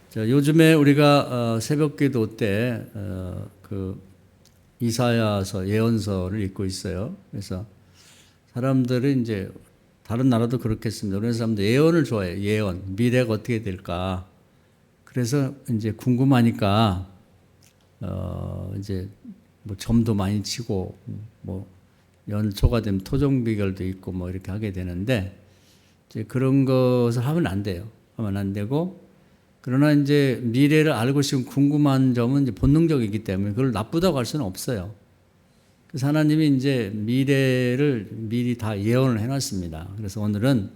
자, 요즘에 우리가 새벽기도 때 그 이사야서 예언서를 읽고 있어요. 그래서 사람들은 이제 다른 나라도 그렇겠습니다. 우리나라 사람들 예언을 좋아해요. 예언, 미래가 어떻게 될까. 그래서 이제 궁금하니까 이제 뭐 점도 많이 치고 뭐 연초가 되면 토종 비결도 있고 뭐 이렇게 하게 되는데 이제 그런 것을 하면 안 돼요. 하면 안 되고. 그러나 이제 미래를 알고 싶은 궁금한 점은 이제 본능적이기 때문에 그걸 나쁘다고 할 수는 없어요. 그래서 하나님이 이제 미래를 미리 다 예언을 해놨습니다. 그래서 오늘은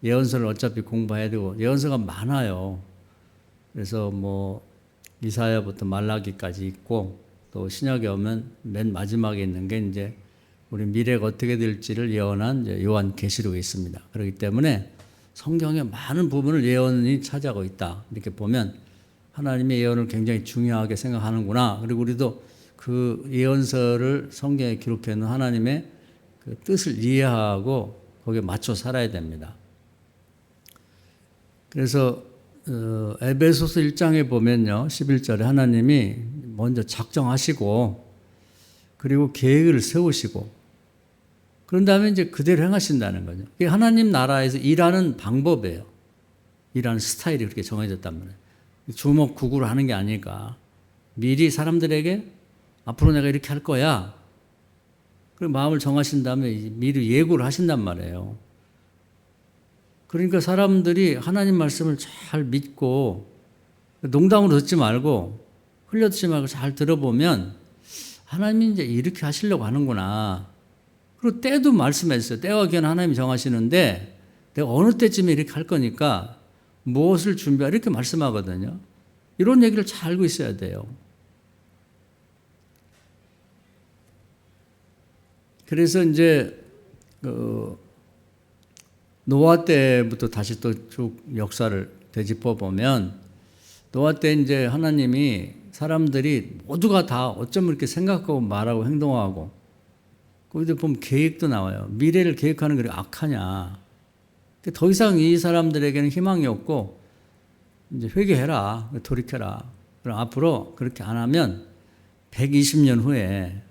예언서를 어차피 공부해야 되고 예언서가 많아요. 그래서 뭐 이사야부터 말라기까지 있고 또 신약에 오면 맨 마지막에 있는 게 이제 우리 미래가 어떻게 될지를 예언한 요한계시록에 있습니다. 그렇기 때문에 성경의 많은 부분을 예언이 차지하고 있다. 이렇게 보면 하나님의 예언을 굉장히 중요하게 생각하는구나. 그리고 우리도 그 예언서를 성경에 기록해 놓은 하나님의 그 뜻을 이해하고 거기에 맞춰 살아야 됩니다. 그래서 에베소서 1장에 보면요. 11절에 하나님이 먼저 작정하시고 그리고 계획을 세우시고 그런 다음에 이제 그대로 행하신다는 거죠. 이게 하나님 나라에서 일하는 방법이에요. 일하는 스타일이 그렇게 정해졌단 말이에요. 주먹구구를 하는 게 아니니까 미리 사람들에게 앞으로 내가 이렇게 할 거야. 그리고 마음을 정하신 다음에 미리 예고를 하신단 말이에요. 그러니까 사람들이 하나님 말씀을 잘 믿고 농담으로 듣지 말고 흘려듣지 말고 잘 들어보면 하나님이 이제 이렇게 하시려고 하는구나. 그리고 때도 말씀했어요. 때와 기한 하나님이 정하시는데 내가 어느 때쯤에 이렇게 할 거니까 무엇을 준비하라 이렇게 말씀하거든요. 이런 얘기를 잘 알고 있어야 돼요. 그래서 이제 노아 때부터 다시 또 쭉 역사를 되짚어 보면 노아 때 이제 하나님이 사람들이 모두가 다 어쩜 이렇게 생각하고 말하고 행동하고 거기도 보면 계획도 나와요. 미래를 계획하는 게 악하냐. 더 이상 이 사람들에게는 희망이 없고 이제 회개해라. 돌이켜라. 그럼 앞으로 그렇게 안 하면 120년 후에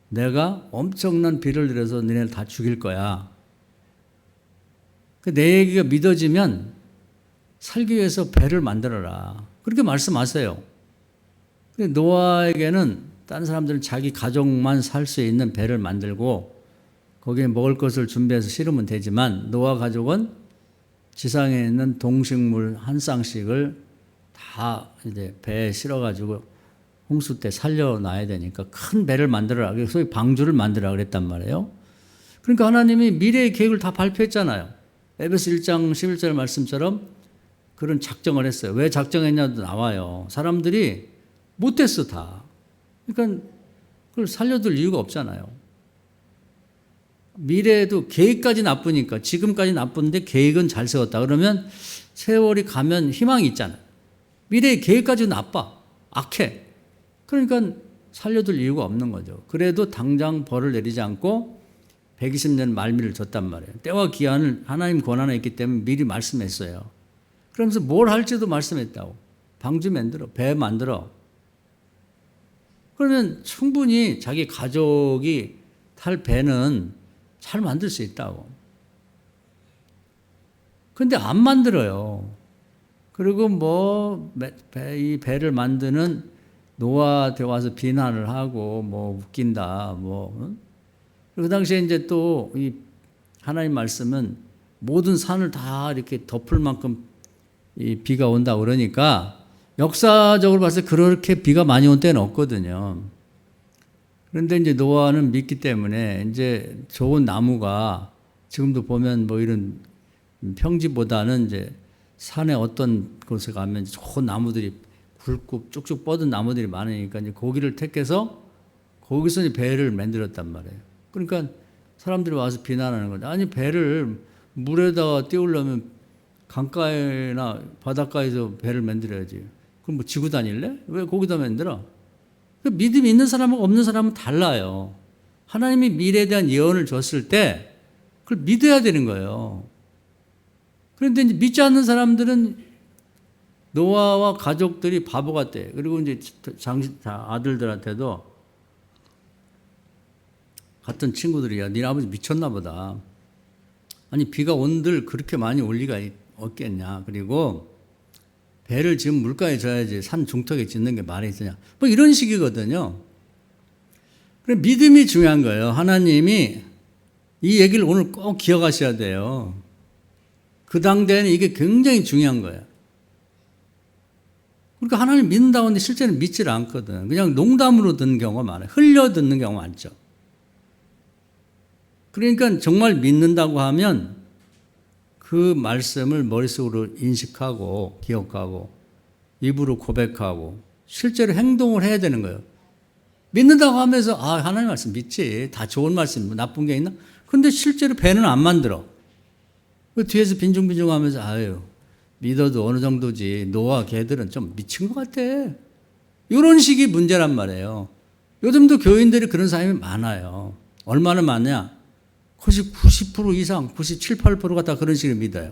내가 엄청난 비를 내려서 너네를 다 죽일 거야. 내 얘기가 믿어지면 살기 위해서 배를 만들어라. 그렇게 말씀하세요. 노아에게는 다른 사람들은 자기 가족만 살 수 있는 배를 만들고 거기에 먹을 것을 준비해서 실으면 되지만 노아 가족은 지상에 있는 동식물 한 쌍씩을 다 이제 배에 실어가지고 홍수 때 살려놔야 되니까 큰 배를 만들어라. 소위 방주를 만들어라 그랬단 말이에요. 그러니까 하나님이 미래의 계획을 다 발표했잖아요. 에베소 1장 11절 말씀처럼 그런 작정을 했어요. 왜 작정했냐도 나와요. 사람들이 못했어 다. 그러니까 그걸 살려둘 이유가 없잖아요. 미래에도 계획까지 나쁘니까 지금까지 나쁜데 계획은 잘 세웠다. 그러면 세월이 가면 희망이 있잖아요. 미래의 계획까지 나빠. 악해. 그러니까 살려둘 이유가 없는 거죠. 그래도 당장 벌을 내리지 않고 120년 말미를 줬단 말이에요. 때와 기한을 하나님 권한에 있기 때문에 미리 말씀했어요. 그러면서 뭘 할지도 말씀했다고. 방주 만들어. 배 만들어. 그러면 충분히 자기 가족이 탈 배는 잘 만들 수 있다고. 근데 안 만들어요. 그리고 뭐, 이 배를 만드는 노아한테 와서 비난을 하고, 뭐, 웃긴다, 뭐. 그 당시에 이제 또 이 하나님 말씀은 모든 산을 다 이렇게 덮을 만큼 이 비가 온다 그러니까 역사적으로 봤을 때 그렇게 비가 많이 온 때는 없거든요. 그런데 이제 노아는 믿기 때문에 이제 좋은 나무가 지금도 보면 뭐 이런 평지보다는 이제 산에 어떤 곳에 가면 좋은 나무들이 굵고 쭉쭉 뻗은 나무들이 많으니까 이제 거기를 택해서 거기서 이제 배를 만들었단 말이에요. 그러니까 사람들이 와서 비난하는 거죠. 아니 배를 물에다가 띄우려면 강가에나 바닷가에서 배를 만들어야지. 그럼 뭐 지고 다닐래? 왜 거기다 만들어? 믿음이 있는 사람하고 없는 사람은 달라요. 하나님이 미래에 대한 예언을 줬을 때 그걸 믿어야 되는 거예요. 그런데 이제 믿지 않는 사람들은 노아와 가족들이 바보 같대. 그리고 이제 아들들한테도 같은 친구들이야. 니네 아버지 미쳤나 보다. 아니 비가 온들 그렇게 많이 올 리가 없겠냐. 그리고 배를 지금 물가에 져야지 산 중턱에 짓는 게 말이 있으냐. 뭐 이런 식이거든요. 그래 믿음이 중요한 거예요. 하나님이 이 얘기를 오늘 꼭 기억하셔야 돼요. 그 당대에는 이게 굉장히 중요한 거예요. 그러니까 하나님 믿는다고 하는데 실제는 믿질 않거든. 그냥 농담으로 듣는 경우가 많아요. 흘려 듣는 경우가 많죠. 그러니까 정말 믿는다고 하면 그 말씀을 머릿속으로 인식하고 기억하고 입으로 고백하고 실제로 행동을 해야 되는 거예요. 믿는다고 하면서 하나님 말씀 믿지. 다 좋은 말씀 나쁜 게 있나? 근데 실제로 배는 안 만들어. 그 뒤에서 빈중빈중 하면서 믿어도 어느 정도지. 노아 걔들은 좀 미친 것 같아. 이런 식이 문제란 말이에요. 요즘도 교인들이 그런 사람이 많아요. 얼마나 많냐? 90% 이상, 97, 8%가 다 그런 식으로 믿어요.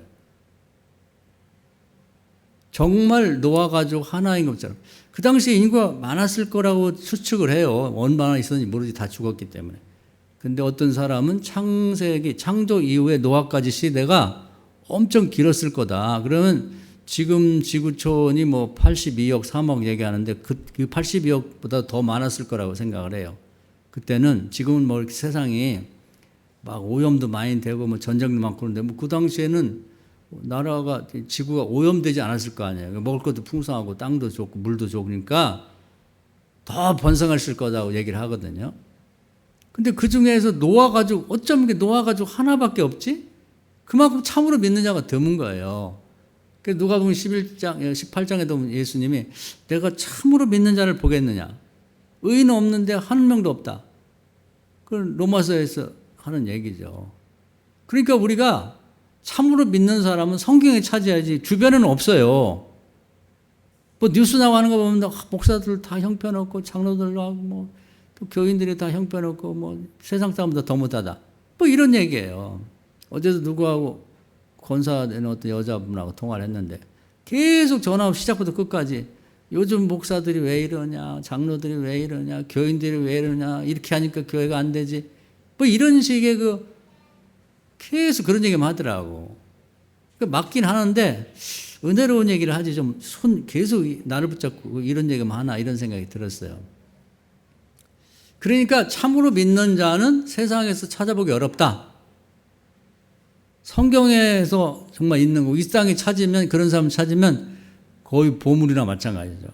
정말 노아 가족 하나인 것처럼. 그 당시에 인구가 많았을 거라고 추측을 해요. 얼마나 있었는지 모르지. 다 죽었기 때문에. 근데 어떤 사람은 창조 이후에 노아까지 시대가 엄청 길었을 거다. 그러면 지금 지구촌이 뭐 82억, 3억 얘기하는데 그 82억보다 더 많았을 거라고 생각을 해요. 그때는 지금은 뭐 세상이 막 오염도 많이 되고 뭐 전쟁도 많고 그런데 뭐 그 당시에는 나라가 지구가 오염되지 않았을 거 아니에요. 먹을 것도 풍성하고 땅도 좋고 물도 좋으니까 더 번성했을 거라고 얘기를 하거든요. 근데 그 중에서 노아 가족 어쩜 노아 가족 하나밖에 없지? 그만큼 참으로 믿는 자가 드문 거예요. 그래서 누가복음 18장에도 예수님이 내가 참으로 믿는 자를 보겠느냐? 의인은 없는데 한 명도 없다. 그건 로마서에서 하는 얘기죠. 그러니까 우리가 참으로 믿는 사람은 성경에 찾아야지 주변에는 없어요. 뭐 뉴스 나가는 거 보면 목사들 다 형편없고 장로들도 하고 뭐 또 교인들이 다 형편없고 뭐 세상 사람보다 더 못하다. 뭐 이런 얘기예요. 어제도 누구하고 권사되는 어떤 여자분하고 통화를 했는데 계속 전화 없이 시작부터 끝까지 요즘 목사들이 왜 이러냐, 장로들이 왜 이러냐, 교인들이 왜 이러냐, 이렇게 하니까 교회가 안 되지. 뭐 이런 식의 계속 그런 얘기만 하더라고. 맞긴 하는데 은혜로운 얘기를 하지 좀 계속 나를 붙잡고 이런 얘기만 하나 이런 생각이 들었어요. 그러니까 참으로 믿는 자는 세상에서 찾아보기 어렵다. 성경에서 정말 있는 거, 이 땅에 찾으면 그런 사람 찾으면 거의 보물이나 마찬가지죠.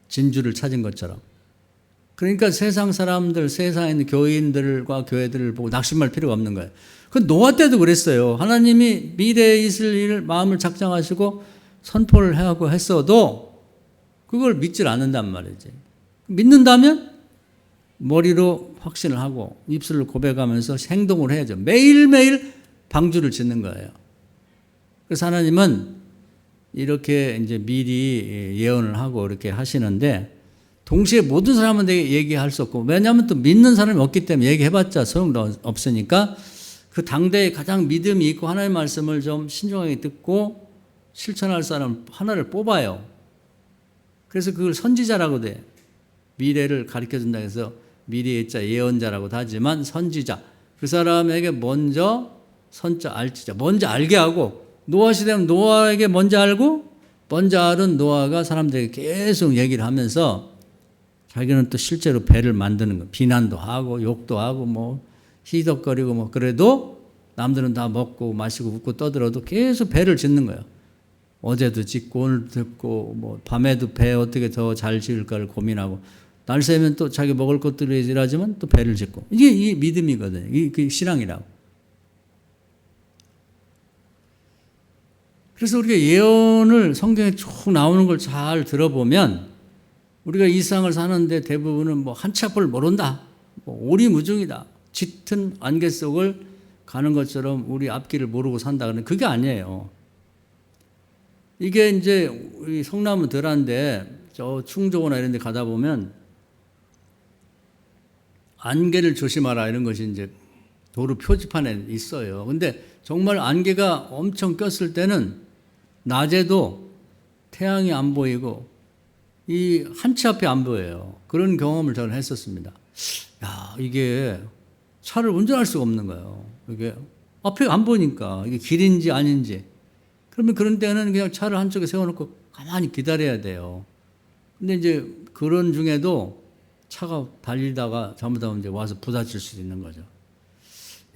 진주를 찾은 것처럼. 그러니까 세상 사람들, 세상에 있는 교인들과 교회들을 보고 낙심할 필요가 없는 거예요. 그 노아 때도 그랬어요. 하나님이 미래에 있을 일을 마음을 작정하시고 선포를 하고 했어도 그걸 믿질 않는단 말이지. 믿는다면 머리로 확신을 하고 입술로 고백하면서 행동을 해야죠. 매일매일 방주를 짓는 거예요. 그래서 하나님은 이렇게 이제 미리 예언을 하고 이렇게 하시는데 동시에 모든 사람한테 얘기할 수 없고 왜냐하면 또 믿는 사람이 없기 때문에 얘기해봤자 소용도 없으니까 그 당대에 가장 믿음이 있고 하나님의 말씀을 좀 신중하게 듣고 실천할 사람 하나를 뽑아요. 그래서 그걸 선지자라고 돼. 미래를 가르쳐준다 해서 미래의 자 예언자라고도 하지만 선지자. 그 사람에게 먼저 선자 알지자 먼저 알게 하고 노아 시대면 노아에게 먼저 알고 먼저 알은 노아가 사람들에게 계속 얘기를 하면서 자기는 또 실제로 배를 만드는 거 비난도 하고 욕도 하고 뭐 희덕거리고 뭐 그래도 남들은 다 먹고 마시고 웃고 떠들어도 계속 배를 짓는 거예요. 어제도 짓고 오늘도 짓고 뭐 밤에도 배 어떻게 더 잘 지을까를 고민하고 날 새면 또 자기 먹을 것들을 일하지만 또 배를 짓고 이게 이 믿음이거든요. 이게 신앙이라고. 그래서 우리가 예언을 성경에 쭉 나오는 걸 잘 들어보면 우리가 이 세상을 사는데 대부분은 뭐 한치 앞을 모른다. 뭐 오리무중이다. 짙은 안개 속을 가는 것처럼 우리 앞길을 모르고 산다. 그러는 그게 아니에요. 이게 이제 우리 성남은 덜한데 저 충정호나 이런 데 가다 보면 안개를 조심하라 이런 것이 이제 도로 표지판에 있어요. 근데 정말 안개가 엄청 꼈을 때는 낮에도 태양이 안 보이고 이 한치 앞이 안 보여요. 그런 경험을 저는 했었습니다. 야, 이게 차를 운전할 수가 없는 거예요. 이게 앞에 안 보니까 이게 길인지 아닌지. 그러면 그런 때는 그냥 차를 한쪽에 세워놓고 가만히 기다려야 돼요. 근데 이제 그런 중에도 차가 달리다가 잘못하면 이제 와서 부딪힐 수도 있는 거죠.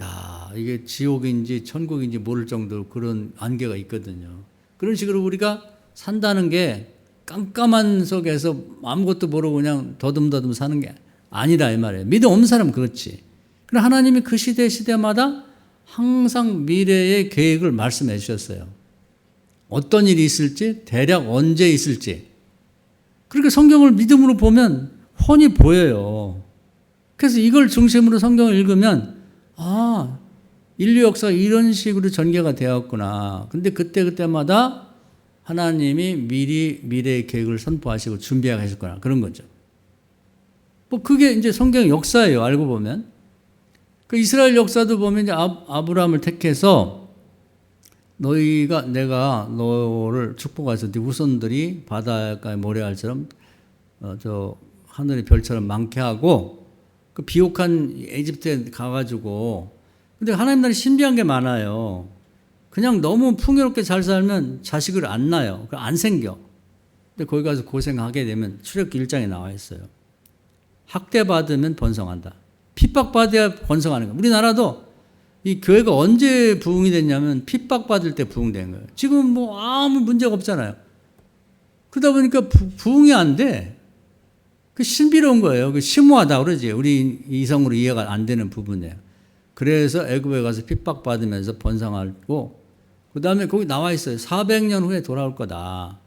야, 이게 지옥인지 천국인지 모를 정도로 그런 안개가 있거든요. 그런 식으로 우리가 산다는 게 깜깜한 속에서 아무것도 모르고 그냥 더듬더듬 사는 게 아니다 이 말이에요. 믿음 없는 사람은 그렇지. 그러나 하나님이 그 시대마다 항상 미래의 계획을 말씀해 주셨어요. 어떤 일이 있을지, 대략 언제 있을지. 그러니까 성경을 믿음으로 보면 훤히 보여요. 그래서 이걸 중심으로 성경을 읽으면 아, 인류 역사가 이런 식으로 전개가 되었구나. 근데 그때마다 하나님이 미리 미래의 계획을 선포하시고 준비하게 하셨구나. 그런 거죠. 뭐 그게 이제 성경 역사예요. 알고 보면. 그 이스라엘 역사도 보면 이제 아브라함을 택해서 내가 너를 축복해서 네 후손들이 바닷가의 모래알처럼 저 하늘의 별처럼 많게 하고 그 비옥한 에집트에 가가지고 근데 하나님 나라에 신비한 게 많아요. 그냥 너무 풍요롭게 잘 살면 자식을 안 낳아요. 안 생겨. 근데 거기 가서 고생하게 되면 출애굽기 1장에 나와 있어요. 학대받으면 번성한다. 핍박받아야 번성하는 거예요. 우리나라도 이 교회가 언제 부흥이 됐냐면 핍박받을 때 부흥된 거예요. 지금 뭐 아무 문제가 없잖아요. 그러다 보니까 부흥이 안 돼. 그 신비로운 거예요. 그 심오하다 그러지. 우리 이성으로 이해가 안 되는 부분이에요. 그래서 애굽에 가서 핍박받으면서 번성하고 그 다음에 거기 나와 있어요. 400년 후에 돌아올 거다.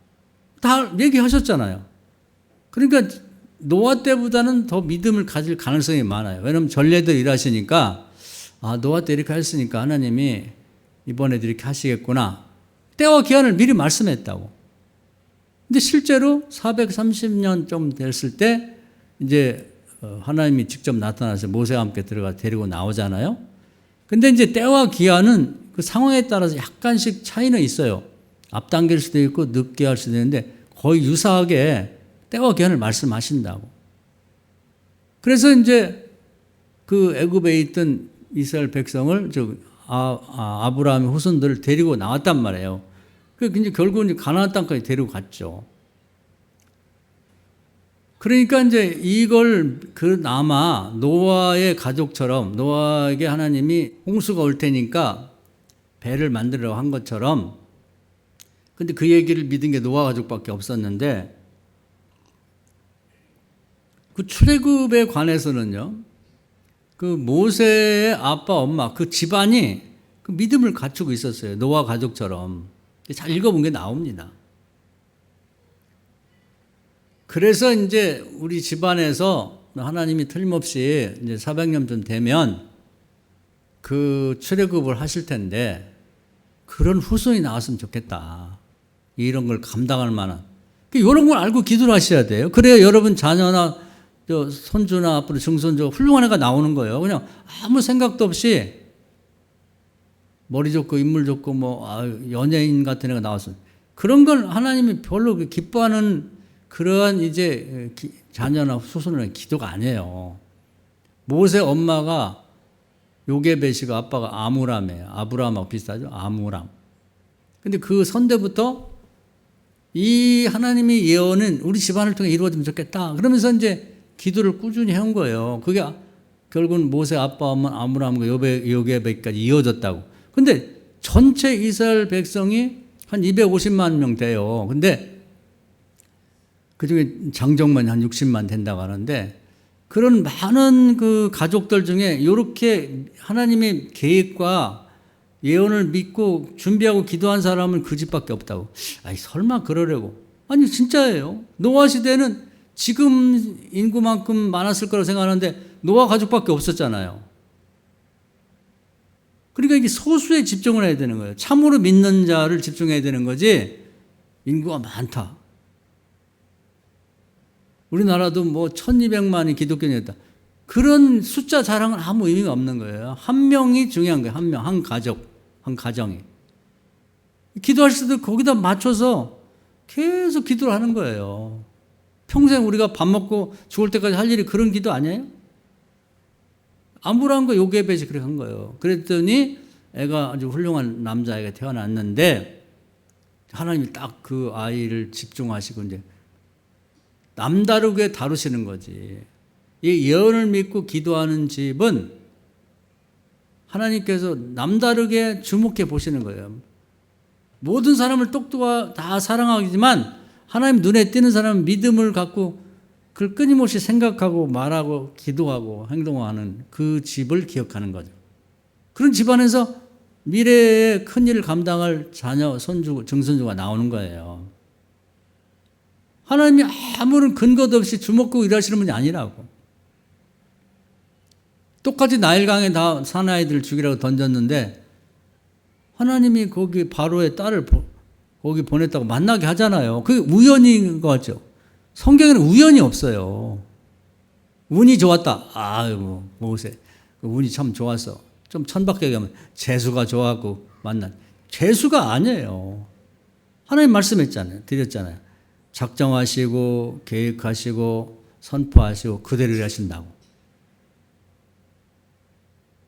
다 얘기하셨잖아요. 그러니까 노아 때보다는 더 믿음을 가질 가능성이 많아요. 왜냐하면 전례들 일하시니까 아, 노아 때 이렇게 했으니까 하나님이 이번에도 이렇게 하시겠구나. 때와 기한을 미리 말씀했다고. 근데 실제로 430년 좀 됐을 때 이제 하나님이 직접 나타나서 모세와 함께 들어가 데리고 나오잖아요. 근데 이제 때와 기한은 그 상황에 따라서 약간씩 차이는 있어요. 앞당길 수도 있고 늦게 할 수도 있는데 거의 유사하게 때와 기한을 말씀하신다고. 그래서 이제 그 애굽에 있던 이스라엘 백성을 아브라함의 후손들을 데리고 나왔단 말이에요. 근데 결국은 가나안 땅까지 데리고 갔죠. 그러니까 이제 이걸 그나마 노아의 가족처럼 노아에게 하나님이 홍수가 올 테니까 배를 만들려고 한 것처럼 근데 그 얘기를 믿은 게 노아 가족밖에 없었는데 그 출애굽에 관해서는요. 그 모세의 아빠 엄마 그 집안이 그 믿음을 갖추고 있었어요. 노아 가족처럼. 잘 읽어본 게 나옵니다. 그래서 이제 우리 집안에서 하나님이 틀림없이 이제 400년쯤 되면 그 출애굽을 하실 텐데 그런 후손이 나왔으면 좋겠다. 이런 걸 감당할 만한. 이런 걸 알고 기도를 하셔야 돼요. 그래야 여러분 자녀나 손주나 앞으로 증손주 훌륭한 애가 나오는 거예요. 그냥 아무 생각도 없이 머리 좋고 인물 좋고 연예인 같은 애가 나왔어요. 그런 걸 하나님이 별로 기뻐하는 그러한 이제 자녀나 후손의 기도가 아니에요. 모세 엄마가 요게벳이고 아빠가 아므람이에요. 아브라함하고 비슷하죠. 아므람. 근데 그 선대부터 이 하나님의 예언은 우리 집안을 통해 이루어지면 좋겠다. 그러면서 이제 기도를 꾸준히 해온 거예요. 그게 결국은 모세 아빠 엄마 아므람과 요게벳까지 이어졌다고. 근데 전체 이스라엘 백성이 한 250만 명 돼요. 근데 그중에 장정만 한 60만 된다고 하는데 그런 많은 그 가족들 중에 이렇게 하나님의 계획과 예언을 믿고 준비하고 기도한 사람은 그 집밖에 없다고. 아니 설마 그러려고. 아니 진짜예요. 노아 시대는 지금 인구만큼 많았을 거라고 생각하는데 노아 가족밖에 없었잖아요. 그러니까 이게 소수에 집중을 해야 되는 거예요. 참으로 믿는 자를 집중해야 되는 거지 인구가 많다. 우리나라도 1200만이 기독교인이었다. 그런 숫자 자랑은 아무 의미가 없는 거예요. 한 명이 중요한 거예요. 한 명, 한 가족, 한 가정이. 기도할 때도 거기다 맞춰서 계속 기도를 하는 거예요. 평생 우리가 밥 먹고 죽을 때까지 할 일이 그런 기도 아니에요? 암울한 거 요게벳이 그렇게 한 거예요. 그랬더니 애가 아주 훌륭한 남자애가 태어났는데 하나님이 딱 그 아이를 집중하시고 이제 남다르게 다루시는 거지. 이 예언을 믿고 기도하는 집은 하나님께서 남다르게 주목해 보시는 거예요. 모든 사람을 똑똑하 다 사랑하지만 하나님 눈에 띄는 사람은 믿음을 갖고 그걸 끊임없이 생각하고 말하고 기도하고 행동하는 그 집을 기억하는 거죠. 그런 집안에서 미래의 큰 일을 감당할 자녀, 손주, 증손주가 나오는 거예요. 하나님이 아무런 근거도 없이 주먹고 일하시는 분이 아니라고. 똑같이 나일강에 다 사나이들 죽이라고 던졌는데 하나님이 거기 바로의 딸을 거기 보냈다고 만나게 하잖아요. 그게 우연인 것 같죠. 성경에는 우연이 없어요. 운이 좋았다. 아이고 모세 운이 참 좋았어. 좀 천박하게 하면 재수가 좋았고 만난. 재수가 아니에요. 하나님 말씀했잖아요. 드렸잖아요. 작정하시고 계획하시고 선포하시고 그대로 일하신다고.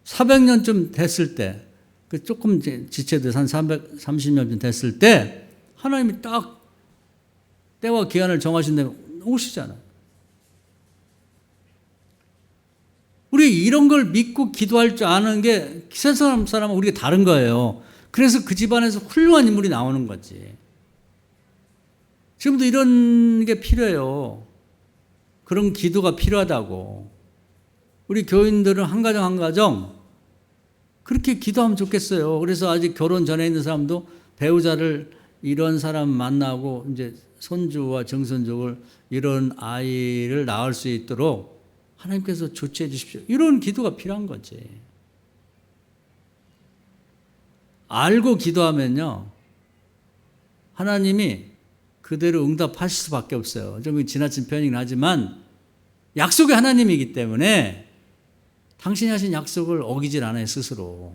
400년쯤 됐을 때 그 조금 지체돼서 한 330년쯤 됐을 때 하나님이 딱 때와 기한을 정하신 다음에 오시잖아요. 우리 이런 걸 믿고 기도할 줄 아는 게 세상 사람은 우리가 다른 거예요. 그래서 그 집안에서 훌륭한 인물이 나오는 거지. 지금도 이런 게 필요해요. 그런 기도가 필요하다고. 우리 교인들은 한 가정 한 가정 그렇게 기도하면 좋겠어요. 그래서 아직 결혼 전에 있는 사람도 배우자를 이런 사람 만나고 이제 손주와 증손주를 이런 아이를 낳을 수 있도록 하나님께서 조치해 주십시오. 이런 기도가 필요한 거지. 알고 기도하면요. 하나님이 그대로 응답하실 수밖에 없어요. 좀 지나친 표현이긴 하지만 약속의 하나님이기 때문에 당신이 하신 약속을 어기질 않아요, 스스로.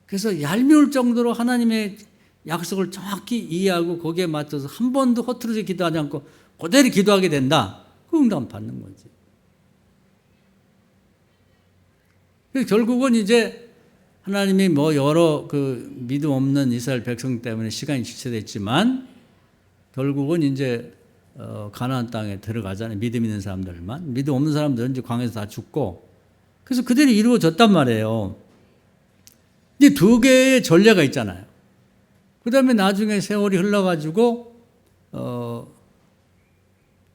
그래서 얄미울 정도로 하나님의 약속을 정확히 이해하고 거기에 맞춰서 한 번도 허투루지 기도하지 않고 그대로 기도하게 된다. 그 응답 받는 거지. 결국은 이제 하나님이 뭐 여러 그 믿음 없는 이스라엘 백성 때문에 시간이 지체됐지만 결국은 이제 가나안 땅에 들어가잖아요. 믿음 있는 사람들만. 믿음 없는 사람들은 이제 광야에서 다 죽고. 그래서 그대로 이루어졌단 말이에요. 근데 두 개의 전례가 있잖아요. 그 다음에 나중에 세월이 흘러가지고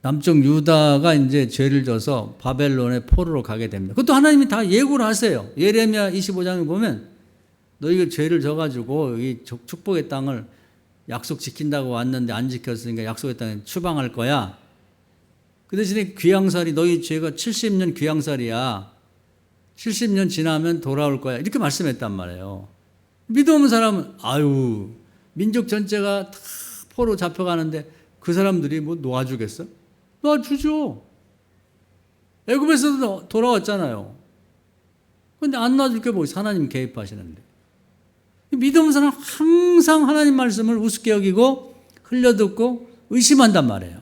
남쪽 유다가 이제 죄를 져서 바벨론의 포로로 가게 됩니다. 그것도 하나님이 다 예고를 하세요. 예레미야 25장에 보면 너희가 죄를 져가지고 이 축복의 땅을 약속 지킨다고 왔는데 안 지켰으니까 약속의 땅에 추방할 거야. 그 대신에 귀양살이 너희 죄가 70년 귀양살이야. 70년 지나면 돌아올 거야. 이렇게 말씀했단 말이에요. 믿음 없는 사람은 아유 민족 전체가 다 포로 잡혀가는데 그 사람들이 뭐 놓아주겠어? 놓아주죠. 애굽에서도 돌아왔잖아요. 그런데 안 놔줄 게 뭐 하나님 개입하시는데. 믿음 없는 사람은 항상 하나님 말씀을 우습게 여기고 흘려듣고 의심한단 말이에요.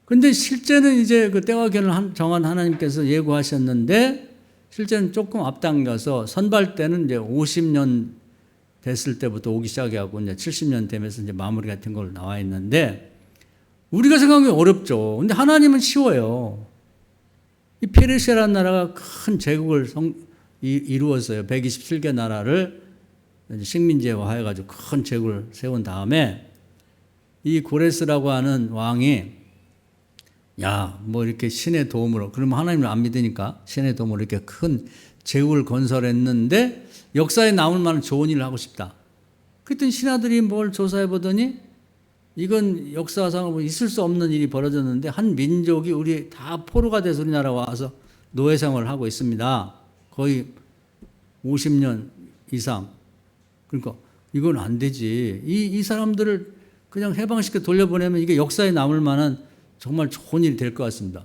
그런데 실제는 이제 그 때와 기한을 정한 하나님께서 예고하셨는데 실제는 조금 앞당겨서 선발 때는 이제 50년 됐을 때부터 오기 시작하고 이제 70년 되면서 이제 마무리 같은 걸 나와 있는데 우리가 생각하면 어렵죠. 근데 하나님은 쉬워요. 이 페르시아라는 나라가 큰 제국을 이루었어요. 127개 나라를 식민지화해가지고 큰 제국을 세운 다음에 이 고레스라고 하는 왕이 야, 뭐 이렇게 신의 도움으로, 그러면 하나님을 안 믿으니까 신의 도움으로 이렇게 큰 제국을 건설했는데 역사에 남을 만한 좋은 일을 하고 싶다. 그랬더니 신하들이 뭘 조사해 보더니 이건 역사상으로 있을 수 없는 일이 벌어졌는데 한 민족이 우리 다 포로가 돼서 우리나라 와서 노예 생활을 하고 있습니다. 거의 50년 이상. 그러니까 이건 안 되지. 이 사람들을 그냥 해방시켜 돌려보내면 이게 역사에 남을 만한 정말 좋은 일이 될 것 같습니다.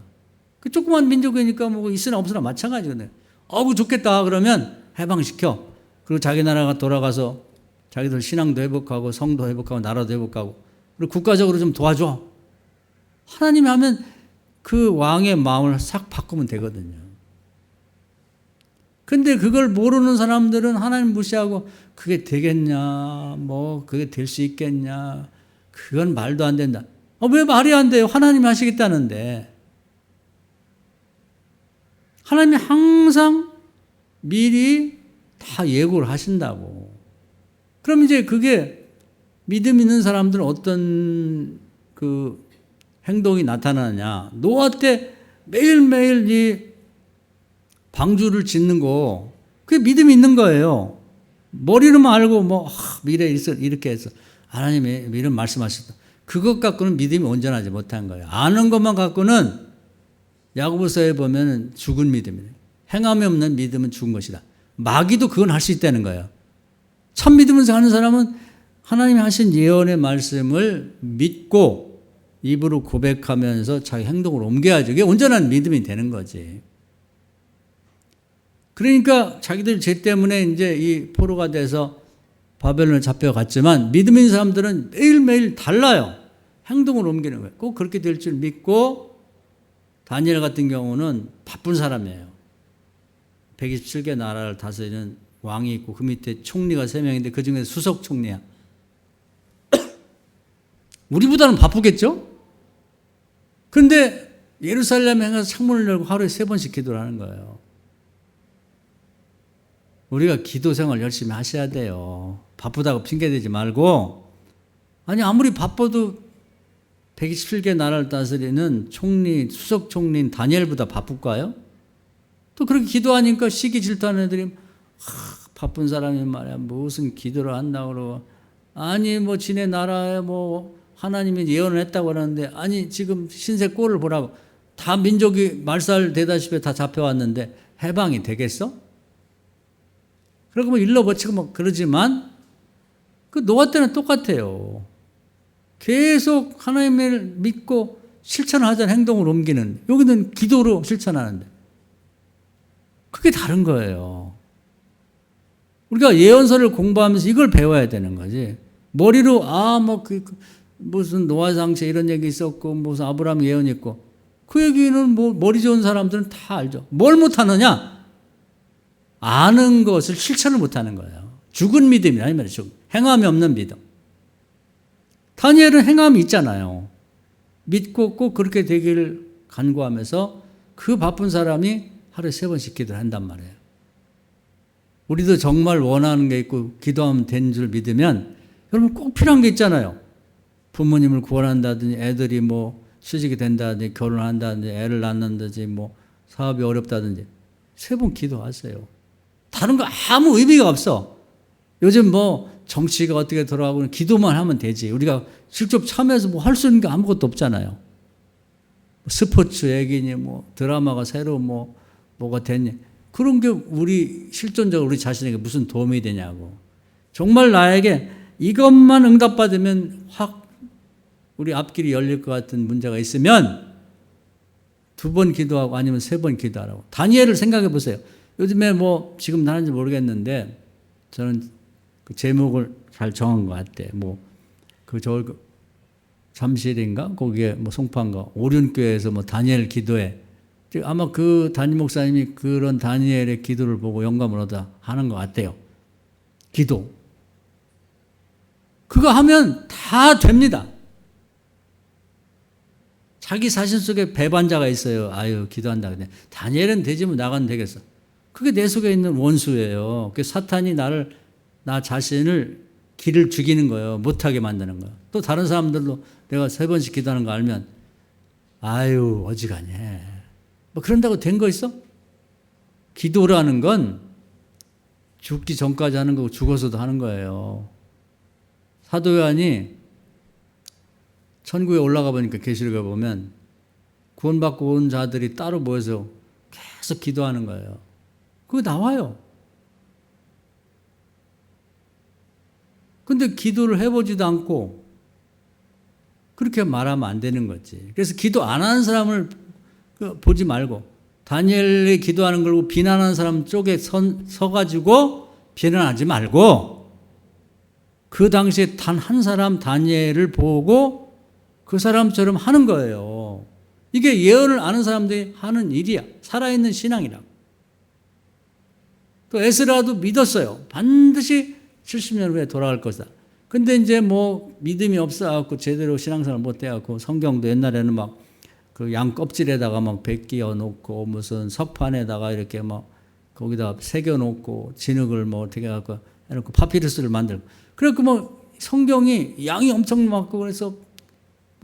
그 조그만 민족이니까 뭐 있으나 없으나 마찬가지거든요. 어우 좋겠다 그러면 해방시켜. 그리고 자기 나라가 돌아가서 자기들 신앙도 회복하고 성도 회복하고 나라도 회복하고 그리고 국가적으로 좀 도와줘. 하나님이 하면 그 왕의 마음을 싹 바꾸면 되거든요. 근데 그걸 모르는 사람들은 하나님 무시하고 그게 되겠냐, 뭐 그게 될 수 있겠냐, 그건 말도 안 된다. 왜 말이 안 돼요? 하나님이 하시겠다는데. 하나님이 항상 미리 다 예고를 하신다고. 그럼 이제 그게 믿음 있는 사람들은 어떤 그 행동이 나타나냐. 노아 때 매일매일 이 방주를 짓는 거, 그게 믿음이 있는 거예요. 머리로만 알고 뭐, 미래에 이렇게 해서 하나님이 이런 말씀하셨다. 그것 갖고는 믿음이 온전하지 못한 거예요. 아는 것만 갖고는 야고보서에 보면 죽은 믿음이에요. 행함이 없는 믿음은 죽은 것이다. 마귀도 그건 할 수 있다는 거예요. 참 믿으면서 하는 사람은 하나님이 하신 예언의 말씀을 믿고 입으로 고백하면서 자기 행동을 옮겨야죠. 이게 온전한 믿음이 되는 거지. 그러니까 자기들 죄 때문에 이제 이 포로가 돼서 바벨론에 잡혀갔지만 믿음 있는 사람들은 매일매일 달라요. 행동을 옮기는 거예요. 꼭 그렇게 될 줄 믿고 다니엘 같은 경우는 바쁜 사람이에요. 127개 나라를 다스리는 왕이 있고 그 밑에 총리가 3명인데 그 중에 수석 총리야. 우리보다는 바쁘겠죠? 그런데 예루살렘에 가서 창문을 열고 하루에 3번씩 기도를 하는 거예요. 우리가 기도 생활 열심히 하셔야 돼요. 바쁘다고 핑계대지 말고. 아니 아무리 바빠도 127개 나라를 다스리는 총리, 수석 총리인 다니엘보다 바쁠까요? 또 그렇게 기도하니까 시기 질투하는 애들이 바쁜 사람이 말이야 무슨 기도를 한다고 그러고 아니 뭐 지네 나라에 뭐 하나님이 예언을 했다고 하는데 아니 지금 신세 꼴을 보라고 다 민족이 말살되다시피 다 잡혀왔는데 해방이 되겠어? 그러고 뭐 일러 버치고 뭐 그러지만 그 노아 때는 똑같아요. 계속 하나님을 믿고 실천하자는 행동을 옮기는, 여기는 기도로 실천하는데 그게 다른 거예요. 우리가 예언서를 공부하면서 이걸 배워야 되는 거지. 머리로 무슨 노아 장차 이런 얘기 있었고 무슨 아브라함 예언 있고 그 얘기는 뭐 머리 좋은 사람들은 다 알죠. 뭘 못하느냐? 아는 것을 실천을 못하는 거예요. 죽은 믿음이라 이 말이죠. 행함이 없는 믿음. 다니엘은 행함이 있잖아요. 믿고 꼭 그렇게 되기를 간구하면서 그 바쁜 사람이 하루에 3번씩 기도를 한단 말이에요. 우리도 정말 원하는 게 있고 기도하면 되는 줄 믿으면 여러분 꼭 필요한 게 있잖아요. 부모님을 구원한다든지 애들이 뭐 취직이 된다든지 결혼한다든지 애를 낳는다든지 뭐 사업이 어렵다든지 3번 기도하세요. 다른 거 아무 의미가 없어. 요즘 뭐 정치가 어떻게 돌아가고 기도만 하면 되지. 우리가 직접 참여해서 뭐 할 수 있는 게 아무것도 없잖아요. 스포츠 얘기니 뭐 드라마가 새로 뭐가 됐니. 그런 게 우리 실존적으로 우리 자신에게 무슨 도움이 되냐고. 정말 나에게 이것만 응답받으면 확 우리 앞길이 열릴 것 같은 문제가 있으면 2번 기도하고 아니면 3번 기도하라고. 다니엘을 생각해 보세요. 요즘에 뭐 지금 하는지 모르겠는데 저는 그 제목을 잘 정한 것 같아. 잠실인가? 거기에 뭐 송파인가? 오륜교회에서 뭐 다니엘 기도회. 아마 그 담임 목사님이 그런 다니엘의 기도를 보고 영감을 얻어 하는 것 같아요. 기도. 그거 하면 다 됩니다. 자기 자신 속에 배반자가 있어요. 아유, 기도한다. 근데 다니엘은 되지면 나가면 되겠어. 그게 내 속에 있는 원수예요. 그 사탄이 나 자신을 길을 죽이는 거예요. 못하게 만드는 거예요. 또 다른 사람들도 내가 3번씩 기도하는 거 알면 아유, 어지간해. 뭐 그런다고 된 거 있어? 기도라는 건 죽기 전까지 하는 거고 죽어서도 하는 거예요. 사도 요한이 천국에 올라가 보니까 계시록에 보면 구원받고 온 자들이 따로 모여서 계속 기도하는 거예요. 그거 나와요. 근데 기도를 해보지도 않고 그렇게 말하면 안 되는 거지. 그래서 기도 안 하는 사람을 보지 말고 다니엘이 기도하는 걸 비난하는 사람 쪽에 서가지고 비난하지 말고 그 당시에 단 한 사람 다니엘을 보고 그 사람처럼 하는 거예요. 이게 예언을 아는 사람들이 하는 일이야. 살아있는 신앙이라고. 또 에스라도 믿었어요. 반드시 70년 후에 돌아갈 것이다. 근데 이제 뭐 믿음이 없어갖고 제대로 신앙생활 못 해갖고 성경도 옛날에는 막 그 양 껍질에다가 막 베끼어 놓고 무슨 석판에다가 이렇게 막 거기다 새겨 놓고 진흙을 뭐 어떻게 해갖고 해놓고 파피루스를 만들고 그래갖고 뭐 성경이 양이 엄청 많고 그래서